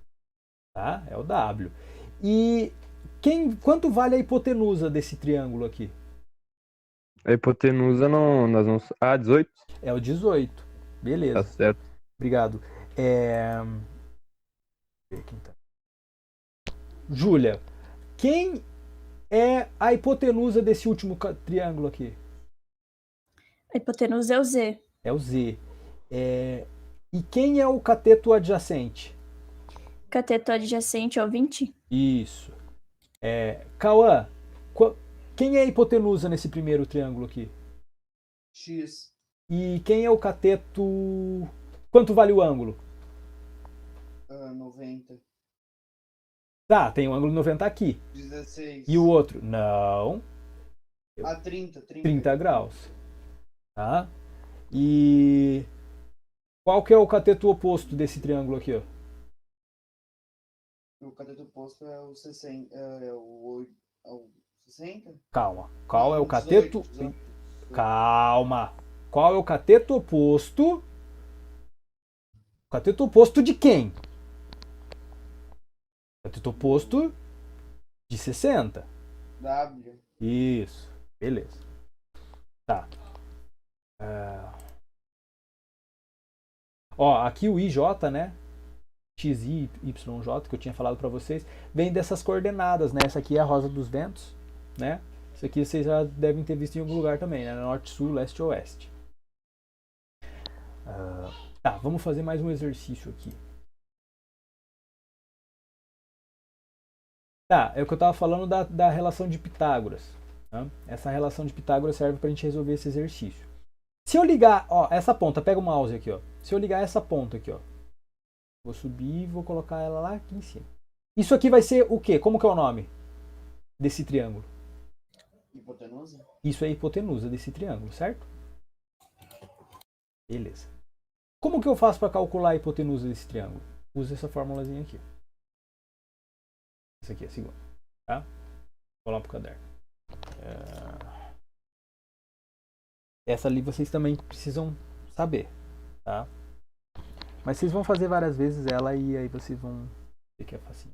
Tá? É o W. E quanto vale a hipotenusa desse triângulo aqui? A hipotenusa nós vamos... 18? É o 18. Beleza. Tá certo. Obrigado. Júlia, quem é a hipotenusa desse último triângulo aqui? A hipotenusa é o Z. É o Z. E quem é o cateto adjacente? Cateto adjacente ao 20? Isso. Cauã, quem é a hipotenusa nesse primeiro triângulo aqui? X. E quem é o cateto... Quanto vale o ângulo? 90. Tá, tem o ângulo 90 aqui. 16. E o outro? Não. 30. 30 graus. Tá? E qual que é o cateto oposto desse triângulo aqui, ó? O cateto oposto é o 60. É o 60? Calma. Qual é o 18, cateto... 18. Calma. Qual é o cateto oposto? O cateto oposto de quem? Cateto oposto de 60. W. Isso. Beleza. Tá. Ó, aqui o IJ, né? XI, YJ, que eu tinha falado para vocês, vem dessas coordenadas, né? Essa aqui é a rosa dos ventos, né? Isso aqui vocês já devem ter visto em algum lugar também, né? Norte, sul, leste, oeste. Tá, vamos fazer mais um exercício aqui. Tá, é o que eu estava falando da relação de Pitágoras. Tá? Essa relação de Pitágoras serve para a gente resolver esse exercício. Se eu ligar, ó, essa ponta, pega o mouse aqui, ó. Se eu ligar essa ponta aqui, ó. Vou subir e vou colocar ela lá aqui em cima. Isso aqui vai ser o quê? Como que é o nome desse triângulo? Hipotenusa? Isso é a hipotenusa desse triângulo, certo? Beleza. Como que eu faço para calcular a hipotenusa desse triângulo? Uso essa formulazinha aqui. Essa aqui é a segunda. Tá? Vou lá pro caderno. Essa ali vocês também precisam saber. Tá? Mas vocês vão fazer várias vezes ela e aí vocês vão ver que é facinho.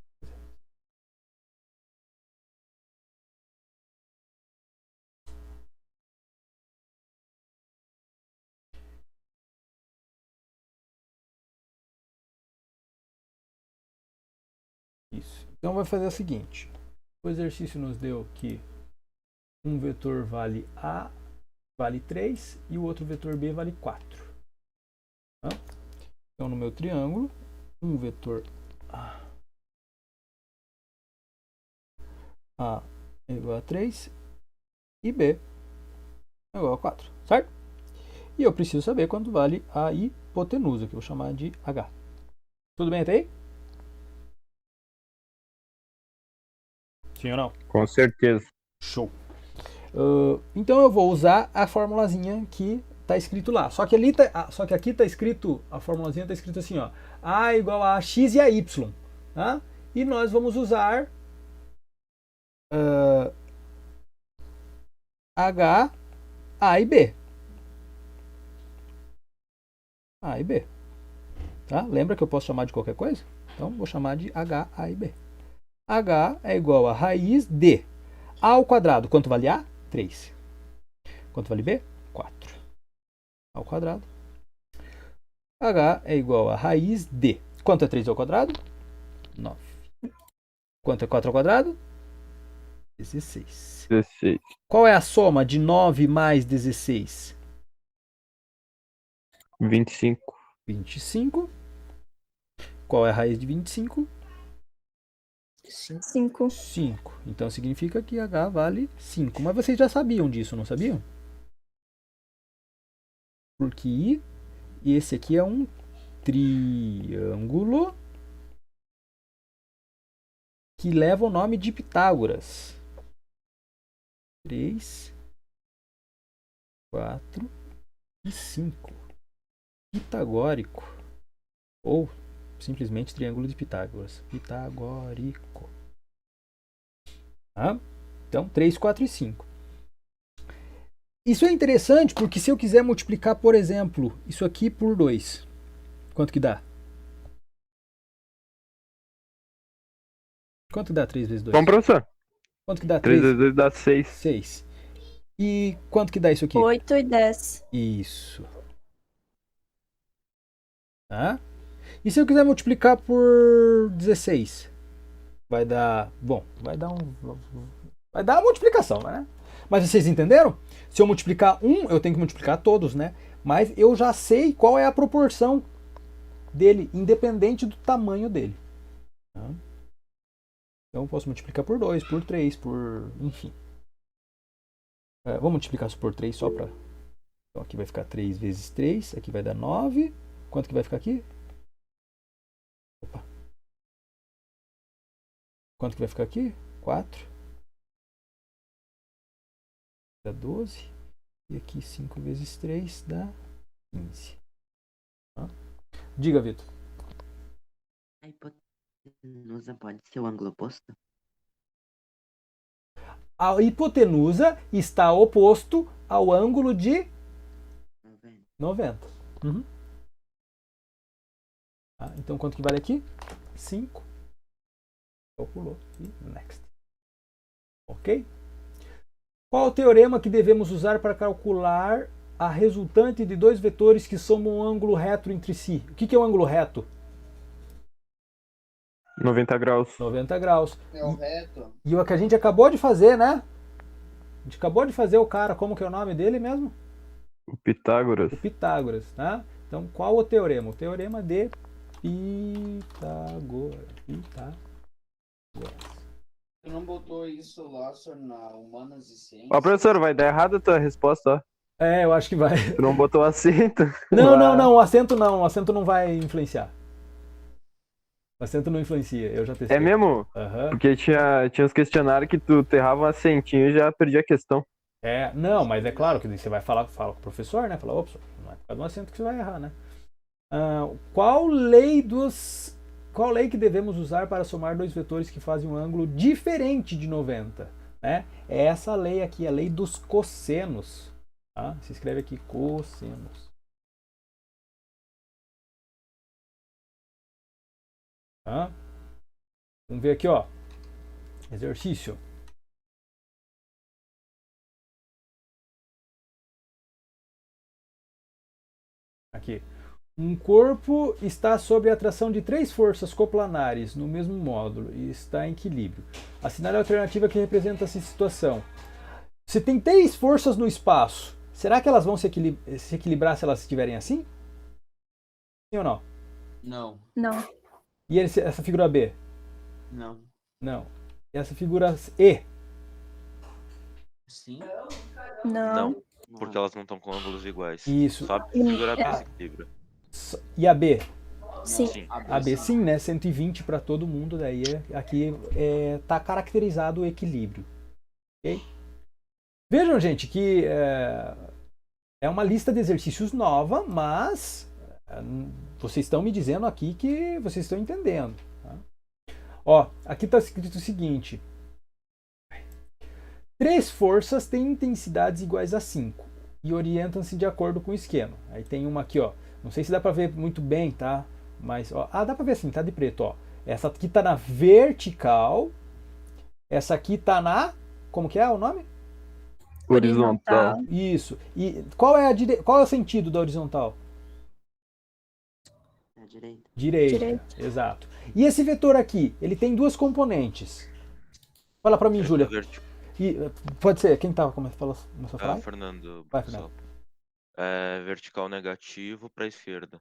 Isso. Então vai fazer o seguinte. O exercício nos deu que um vetor vale A, vale 3 e o outro vetor B vale 4. Tá? Então no meu triângulo, um vetor A é igual a 3 e B é igual a 4, certo? E eu preciso saber quanto vale a hipotenusa, que eu vou chamar de H. Tudo bem até aí? Sim ou não? Com certeza. Show. Então eu vou usar a formulazinha que está escrito lá. Só que aqui está escrito, a formulazinha está escrito assim, ó. A igual a x e a y. Tá? E nós vamos usar H, A e B. A e B. Tá? Lembra que eu posso chamar de qualquer coisa? Então vou chamar de H, A e B. H é igual a raiz de A ao quadrado. Quanto vale A? 3. Quanto vale B? 4. A ao quadrado. H é igual a raiz de... Quanto é 3 ao quadrado? 9. Quanto é 4 ao quadrado? 16. 16. Qual é a soma de 9 mais 16? 25. 25. Qual é a raiz de 25? 5. 5. Então significa que H vale 5. Mas vocês já sabiam disso, não sabiam? Porque esse aqui é um triângulo que leva o nome de Pitágoras. 3, 4 e 5. Pitagórico. Ou simplesmente triângulo de Pitágoras. Pitagórico. Tá? Então, 3, 4 e 5. Isso é interessante porque se eu quiser multiplicar, por exemplo, isso aqui por 2, quanto que dá? Quanto que dá 3 vezes 2? Bom, professor. Quanto que dá 3 vezes 2 dá 6. 6. E quanto que dá isso aqui? 8 e 10. Isso. Tá? E se eu quiser multiplicar por 16? Vai dar... Bom, vai dar uma multiplicação, né? Mas vocês entenderam? Se eu multiplicar 1, eu tenho que multiplicar todos, né? Mas eu já sei qual é a proporção dele, independente do tamanho dele. Tá? Então eu posso multiplicar por 2, por 3, por... enfim. Vamos multiplicar isso por 3 só para... Então aqui vai ficar 3 vezes 3, aqui vai dar 9. Quanto que vai ficar aqui? Opa. Quanto que vai ficar aqui? 4. Dá 12. E aqui 5 vezes 3 dá 15. Tá? Diga, Vitor. A hipotenusa pode ser o ângulo oposto? A hipotenusa está oposto ao ângulo de 90. Uhum. Tá? Então quanto que vale aqui? 5. Calculou. E next. Ok? Qual o teorema que devemos usar para calcular a resultante de dois vetores que somam um ângulo reto entre si? O que é um ângulo reto? 90 graus. 90 graus. É o reto. E o que a gente acabou de fazer, né? A gente acabou de fazer o cara, como que é o nome dele mesmo? O Pitágoras. O Pitágoras, tá? Então, qual o teorema? O teorema de Pitágoras. Você não botou isso lá só na Humanas e Ciências? Ó, professor, vai dar errado a tua resposta, ó. Eu acho que vai. Tu não botou acento. Não, o acento não. O acento não vai influenciar. O acento não influencia, eu já testei. É mesmo? Uhum. Porque tinha uns questionários que tu errava um acentinho e já perdia a questão. Não, mas é claro que você vai fala com o professor, né? Fala, opa, não é por causa do acento que você vai errar, né? Qual lei que devemos usar para somar dois vetores que fazem um ângulo diferente de 90? Né? É essa lei aqui, a lei dos cossenos. Tá? Se escreve aqui cossenos. Tá? Vamos ver aqui, ó. Exercício. Aqui. Um corpo está sob a atração de três forças coplanares no mesmo módulo e está em equilíbrio. Assinale a alternativa que representa essa situação. Você tem três forças no espaço. Será que elas vão se equilibrar se elas estiverem assim? Sim ou não? Não. Não. E essa figura B? Não. Não. E essa figura E? Sim? Não. Porque elas não estão com ângulos iguais. Isso. Só a figura B se equilibra. E a B? Sim. Sim. A B sim, né? 120 para todo mundo, daí aqui tá caracterizado o equilíbrio. Ok? Vejam, gente, que é uma lista de exercícios nova, mas vocês estão me dizendo aqui que vocês estão entendendo. Tá? Ó, aqui está escrito o seguinte. Três forças têm intensidades iguais a 5 e orientam-se de acordo com o esquema. Aí tem uma aqui, ó. Não sei se dá para ver muito bem, tá? Mas, ó, dá para ver assim, tá de preto, ó. Essa aqui tá na vertical. Essa aqui tá na... Como que é o nome? Horizontal. Isso. E qual é o sentido da horizontal? Direita. Exato. E esse vetor aqui, ele tem duas componentes. Fala para mim, Júlia. Pode ser, quem tava começando a falar? Fernando. Vai, Fernando. Vertical negativo para a esquerda.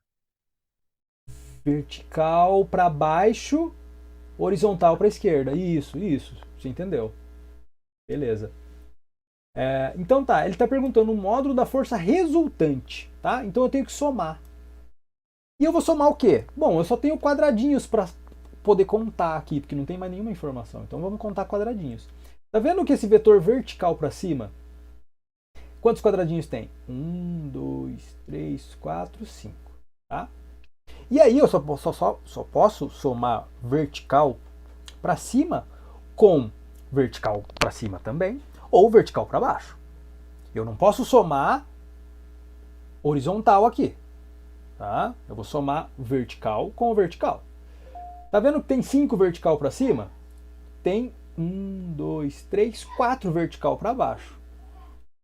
Vertical para baixo, horizontal para a esquerda. Isso. Você entendeu? Beleza. Então tá, ele está perguntando o módulo da força resultante, tá? Então eu tenho que somar. E eu vou somar o quê? Bom, eu só tenho quadradinhos para poder contar aqui, porque não tem mais nenhuma informação. Então vamos contar quadradinhos. Tá vendo que esse vetor vertical para cima, quantos quadradinhos tem? 1, 2, 3, 4, 5. Tá? E aí eu só posso somar vertical para cima com vertical para cima também, ou vertical para baixo. Eu não posso somar horizontal aqui. Tá? Eu vou somar vertical com vertical. Tá vendo que tem 5 vertical para cima? Tem 1, 2, 3, 4 vertical para baixo.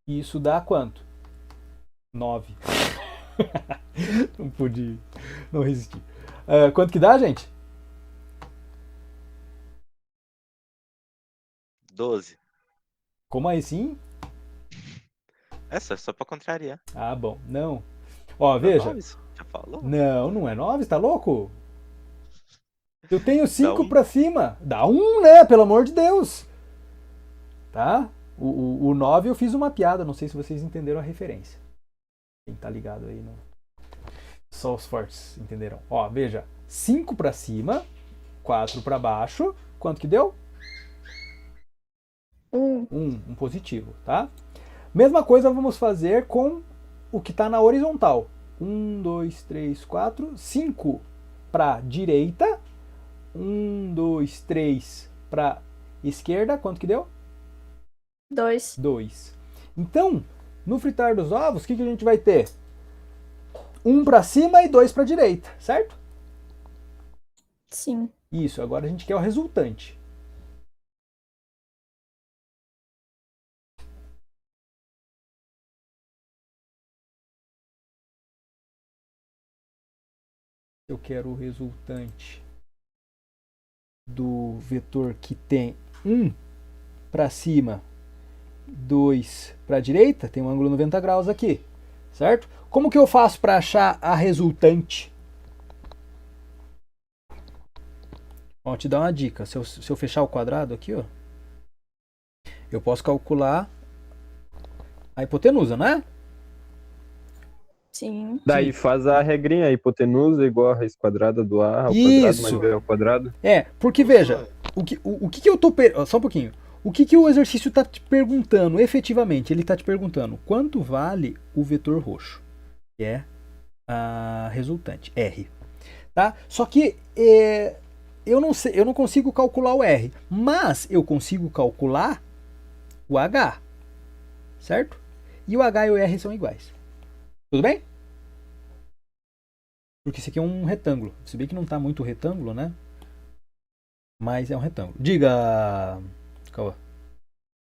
Isso dá quanto? 9. Não pude, não resisti. Quanto que dá, gente? 12. Como assim? Essa é só pra contrariar. Bom. Não. Ó, veja. Noves? Já falou? Não, não é 9, tá louco? Eu tenho Dá 5 um. pra cima. Dá 1, né? Pelo amor de Deus. Tá? O 9 eu fiz uma piada, não sei se vocês entenderam a referência. Quem tá ligado aí no... Só os fortes entenderam. Ó, veja. 5 pra cima, 4 pra baixo. Quanto que deu? 1. Um positivo, tá? Mesma coisa vamos fazer com o que está na horizontal. 1, 2, 3, 4, 5 para direita. 1, 2, 3 para esquerda. Quanto que deu? 2. 2. Então, no fritar dos ovos, o que a gente vai ter? 1 para cima e 2 para direita, certo? Sim. Isso, agora a gente quer o resultante. Eu quero o resultante do vetor que tem 1 para cima, 2 para a direita, tem um ângulo 90 graus aqui, certo? Como que eu faço para achar a resultante? Vou te dar uma dica. Se eu fechar o quadrado aqui, ó, eu posso calcular a hipotenusa, não é? Sim. Daí faz a regrinha, a hipotenusa igual a raiz quadrada do A ao quadrado Isso. mais B ao quadrado. É, porque veja, o que eu tô... Só um pouquinho. O que o exercício está te perguntando, efetivamente? Ele está te perguntando quanto vale o vetor roxo, que é a resultante, R. Tá? Só que eu não sei, eu não consigo calcular o R, mas eu consigo calcular o H, certo? E o H e o R são iguais. Tudo bem? Porque isso aqui é um retângulo. Se bem que não está muito retângulo, né? Mas é um retângulo. Diga, Cauã.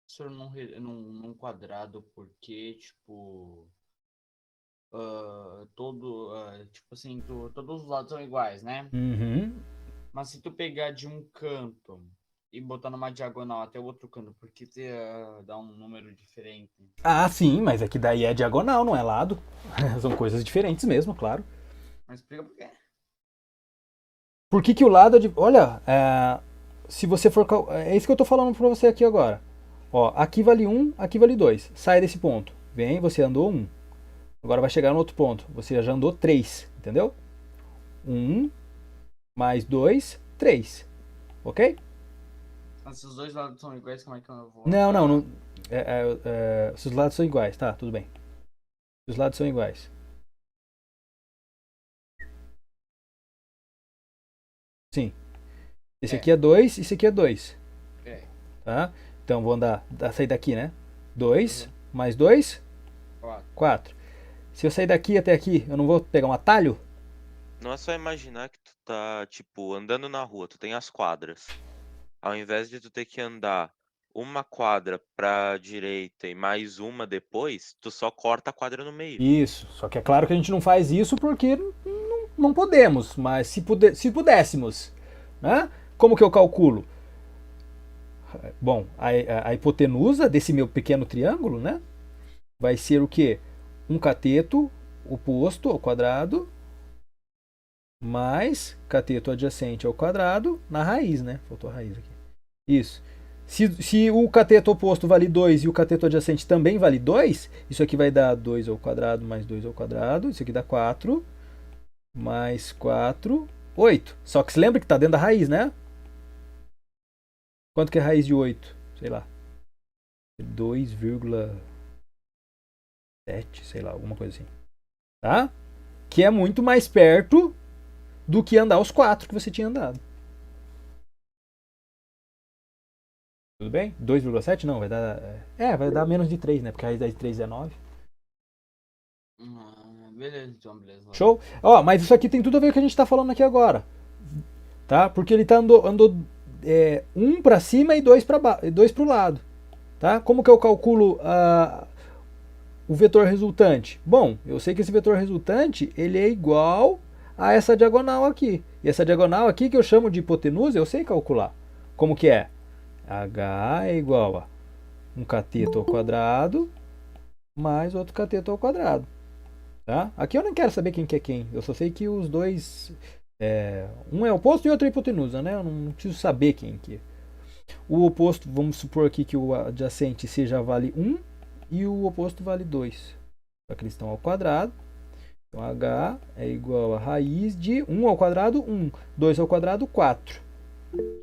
Professor, num quadrado, porque, tipo, tipo assim, todos os lados são iguais, né? Uhum. Mas se tu pegar de um canto e botar numa diagonal até o outro canto, porque dá um número diferente. Ah, sim, mas é que daí é diagonal, não é lado. São coisas diferentes mesmo, claro. Mas explica por quê? Por que o lado é de... Olha, se você for... É isso que eu tô falando pra você aqui agora. Ó, aqui vale 1, aqui vale 2. Sai desse ponto. Vem, você andou 1. Agora vai chegar no outro ponto. Você já andou 3, entendeu? 1 mais 2, 3. Ok? Mas se os dois lados são iguais, como é que eu vou... Não. Se os lados são iguais, tá, tudo bem. Se os lados são iguais. Sim. Esse aqui é 2, esse aqui é 2. Tá? Então vou sair daqui, né? 2 mais 2, 4. Se eu sair daqui até aqui, eu não vou pegar um atalho? Não é só imaginar que tu tá, tipo, andando na rua, tu tem as quadras. Ao invés de tu ter que andar uma quadra pra direita e mais uma depois, tu só corta a quadra no meio. Isso, só que é claro que a gente não faz isso porque não podemos, mas se pudéssemos, né? Como que eu calculo? Bom, a hipotenusa desse meu pequeno triângulo, né? Vai ser o quê? Um cateto oposto ao quadrado mais cateto adjacente ao quadrado na raiz, né? Faltou a raiz aqui. Isso. Se o cateto oposto vale 2 e o cateto adjacente também vale 2, isso aqui vai dar 2 ao quadrado mais 2 ao quadrado. Isso aqui dá 4 mais 4, 8. Só que se lembra que está dentro da raiz, né? Quanto que é a raiz de 8? Sei lá. 2,7, sei lá, alguma coisa assim. Tá? Que é muito mais perto do que andar os 4 que você tinha andado. Tudo bem? 2,7 não, vai dar... vai dar menos de 3, né? Porque a raiz de 3 é 9. Beleza, então, beleza. Show? Ó, mas isso aqui tem tudo a ver com o que a gente tá falando aqui agora. Tá? Porque ele andou 1 para cima e 2 pro lado. Tá? Como que eu calculo o vetor resultante? Bom, eu sei que esse vetor resultante ele é igual a essa diagonal aqui. E essa diagonal aqui que eu chamo de hipotenusa, eu sei calcular. Como que é? H é igual a um cateto ao quadrado mais outro cateto ao quadrado. Tá? Aqui eu não quero saber quem que é quem. Eu só sei que os dois. Um é oposto e outro é hipotenusa, né? Eu não preciso saber quem que é. O oposto, vamos supor aqui que o adjacente seja vale 1 e o oposto vale 2. Só que eles estão ao quadrado. Então h é igual a raiz de 1 ao quadrado, 1. 2 ao quadrado, 4.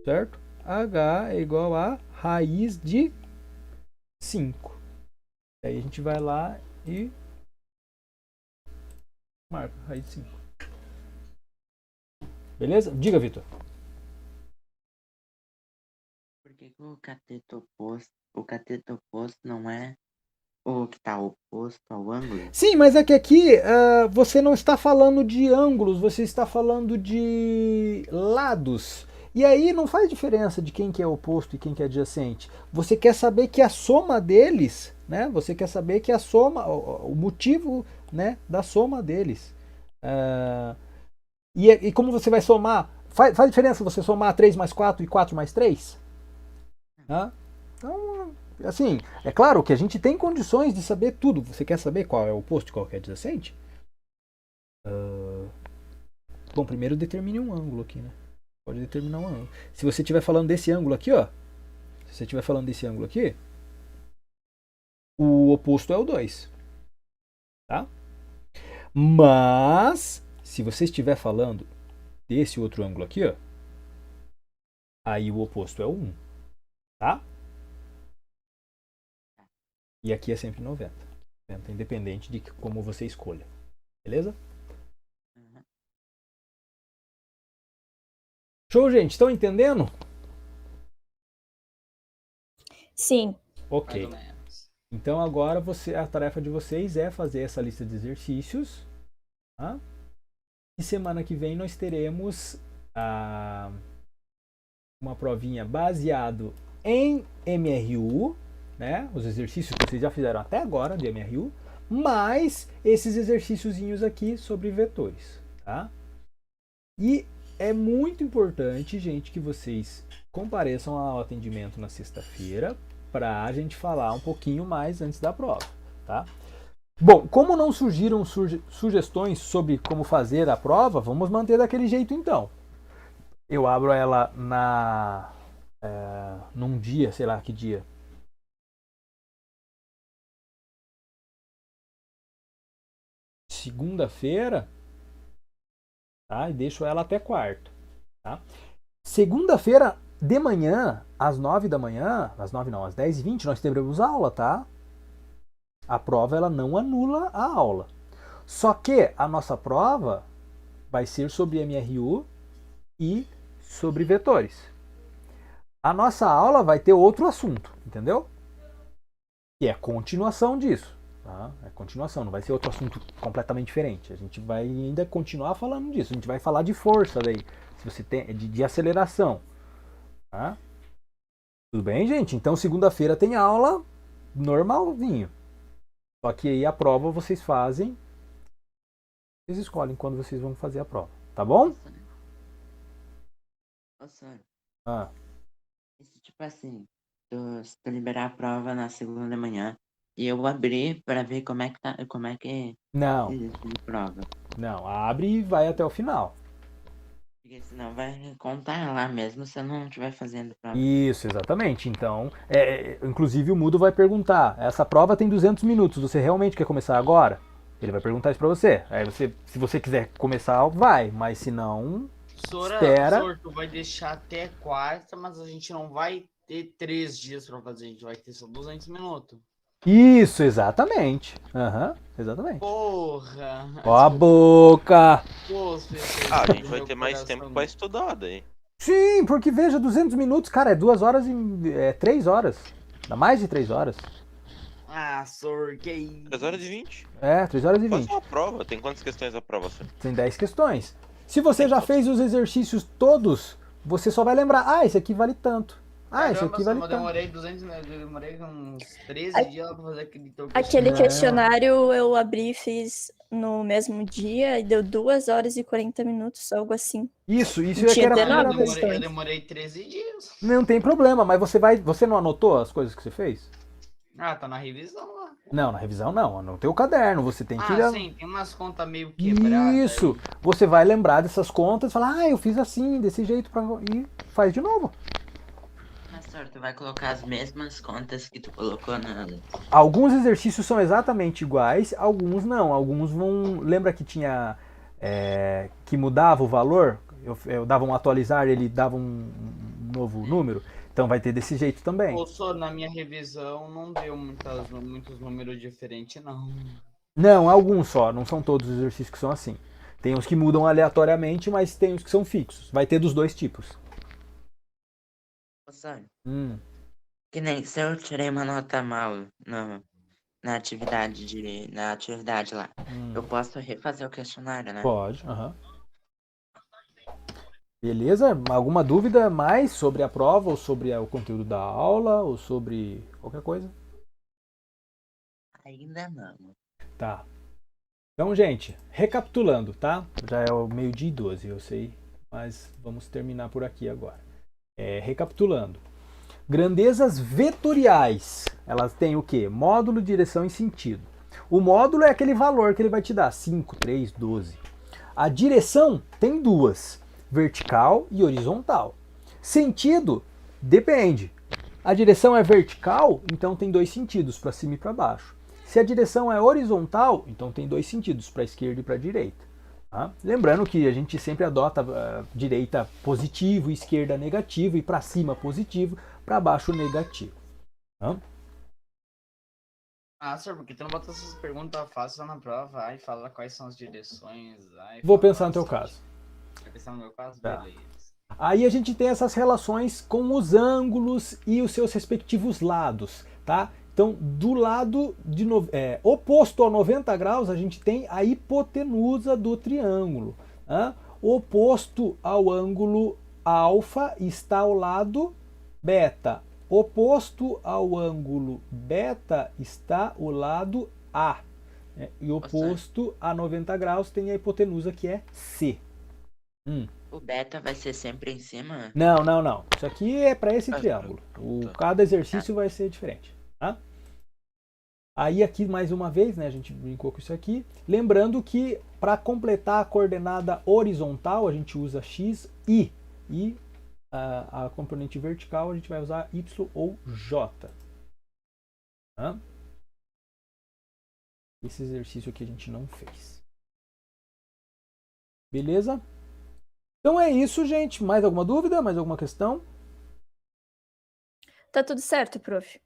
Certo? h é igual a raiz de 5. Aí a gente vai lá e marca raiz de 5. Beleza? Diga, Vitor. Por que que o cateto oposto não é o que está oposto ao ângulo? Sim, mas é que aqui você não está falando de ângulos, você está falando de lados. E aí não faz diferença de quem que é oposto e quem que é adjacente. Você quer saber que a soma deles, né? Você quer saber que a soma, o motivo, né, da soma deles. E como você vai somar? Faz diferença você somar 3 mais 4 e 4 mais 3? Então, assim, é claro que a gente tem condições de saber tudo. Você quer saber qual é o oposto e qual que é adjacente? Bom, primeiro determine um ângulo aqui, né? Pode determinar um ângulo. Se você estiver falando desse ângulo aqui, ó. Se você estiver falando desse ângulo aqui, o oposto é o 2. Tá? Mas, se você estiver falando desse outro ângulo aqui, ó, aí o oposto é o 1. Tá? E aqui é sempre 90. Independente de como você escolha. Beleza? Show, gente? Estão entendendo? Sim. Ok. Então agora a tarefa de vocês é fazer essa lista de exercícios. Tá? E semana que vem nós teremos uma provinha baseado em MRU, né? Os exercícios que vocês já fizeram até agora de MRU, mais esses exercíciozinhos aqui sobre vetores, tá? E é muito importante, gente, que vocês compareçam ao atendimento na sexta-feira para a gente falar um pouquinho mais antes da prova, tá? Bom, como não surgiram sugestões sobre como fazer a prova, vamos manter daquele jeito então. Eu abro ela num dia, sei lá que dia. Segunda-feira, tá? E deixo ela até quarta, tá? Segunda-feira de manhã, às 9 da manhã, às 9 não, às 10h20, nós teremos aula, tá? A prova ela não anula a aula. Só que a nossa prova vai ser sobre MRU e sobre vetores. A nossa aula vai ter outro assunto, entendeu? E é continuação disso. Tá? É continuação, não vai ser outro assunto completamente diferente. A gente vai ainda continuar falando disso. A gente vai falar de força daí, se você tem de aceleração. Tá? Tudo bem, gente? Então segunda-feira tem aula normalzinho. Só que aí a prova vocês fazem. Vocês escolhem quando vocês vão fazer a prova. Tá bom? Nossa. Tipo assim, se tu liberar a prova na segunda de manhã e eu abrir para ver como é que Não. prova. Não, abre e vai até o final. Porque senão vai contar lá mesmo se eu não estiver fazendo prova. Isso, exatamente. Então, inclusive o Moodle vai perguntar, essa prova tem 200 minutos, você realmente quer começar agora? Ele vai perguntar isso pra você. Aí você, se você quiser começar, vai, mas se não, espera. Tu vai deixar até quarta, mas a gente não vai ter 3 dias pra fazer, a gente vai ter só 200 minutos. Isso, exatamente. Exatamente. Porra! Ó a boca! A gente vai ter mais tempo pra estudar daí. Sim, porque veja, 200 minutos, cara, é 2 horas e 3 horas. Dá mais de 3 horas. Que isso? 3 horas e 20. 3 horas e 20. Faz uma prova. Tem quantas questões a prova, senhor? Tem 10 questões. Se você já fez os exercícios todos, você só vai lembrar, esse aqui vale tanto. Esse aqui vale tanto. Eu demorei uns 13 dias pra fazer aquele questionário eu abri e fiz no mesmo dia e deu 2 horas e 40 minutos, algo assim. Isso é que era eu demorei 13 dias. Não tem problema, mas você não anotou as coisas que você fez? Tá na revisão lá. Não, na revisão não. No teu caderno você tem que... Sim, tem umas contas meio quebradas. Isso. Você vai lembrar dessas contas e falar, eu fiz assim, desse jeito, e faz de novo. Pastor, tu vai colocar as mesmas contas que tu colocou na... Alguns exercícios são exatamente iguais, alguns não. Alguns vão... Lembra que tinha... que mudava o valor? Eu dava um atualizar, ele dava um novo número? Então vai ter desse jeito também. Na minha revisão não deu muitos números diferentes, não. Não, alguns só. Não são todos os exercícios que são assim. Tem uns que mudam aleatoriamente, mas tem os que são fixos. Vai ter dos dois tipos. Pastor, que nem se eu tirei uma nota mal na atividade lá, eu posso refazer o questionário, né? Pode, Beleza? Alguma dúvida mais sobre a prova, ou sobre o conteúdo da aula, ou sobre qualquer coisa? Ainda não. Tá. Então, gente, recapitulando, tá? Já é o 12:12, eu sei, mas vamos terminar por aqui agora. Recapitulando. Grandezas vetoriais, elas têm o quê? Módulo, direção e sentido. O módulo é aquele valor que ele vai te dar, 5, 3, 12. A direção tem duas, vertical e horizontal. Sentido, depende. A direção é vertical, então tem dois sentidos, para cima e para baixo. Se a direção é horizontal, então tem dois sentidos, para a esquerda e para a direita. Tá? Lembrando que a gente sempre adota direita positivo, esquerda negativo, e para cima positivo, para baixo negativo. Tá? Senhor, por que tu não bota essas perguntas fáceis na prova? Aí fala quais são as direções. Vou pensar no teu caso. Vai pensar no meu caso? Tá. Beleza. Aí a gente tem essas relações com os ângulos e os seus respectivos lados, tá? Então, do lado oposto a 90 graus, a gente tem a hipotenusa do triângulo. Tá? Oposto ao ângulo alfa está o lado beta. Oposto ao ângulo beta está o lado A. E oposto a 90 graus tem a hipotenusa, que é C. O beta vai ser sempre em cima? Não. Isso aqui é para esse triângulo. Cada exercício vai ser diferente. Tá? Aí aqui, mais uma vez, né, a gente brincou com isso aqui. Lembrando que para completar a coordenada horizontal, a gente usa X, Y. E a componente vertical, a gente vai usar Y ou J. Tá? Esse exercício aqui a gente não fez. Beleza? Então é isso, gente. Mais alguma dúvida? Mais alguma questão? Tá tudo certo, prof.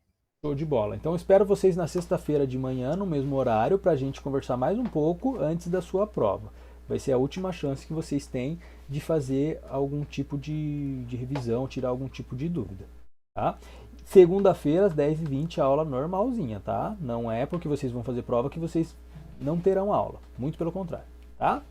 Show de bola. Então espero vocês na sexta-feira de manhã, no mesmo horário, para a gente conversar mais um pouco antes da sua prova. Vai ser a última chance que vocês têm de fazer algum tipo de revisão, tirar algum tipo de dúvida. Tá? Segunda-feira, às 10h20, a aula normalzinha, tá? Não é porque vocês vão fazer prova que vocês não terão aula. Muito pelo contrário, tá?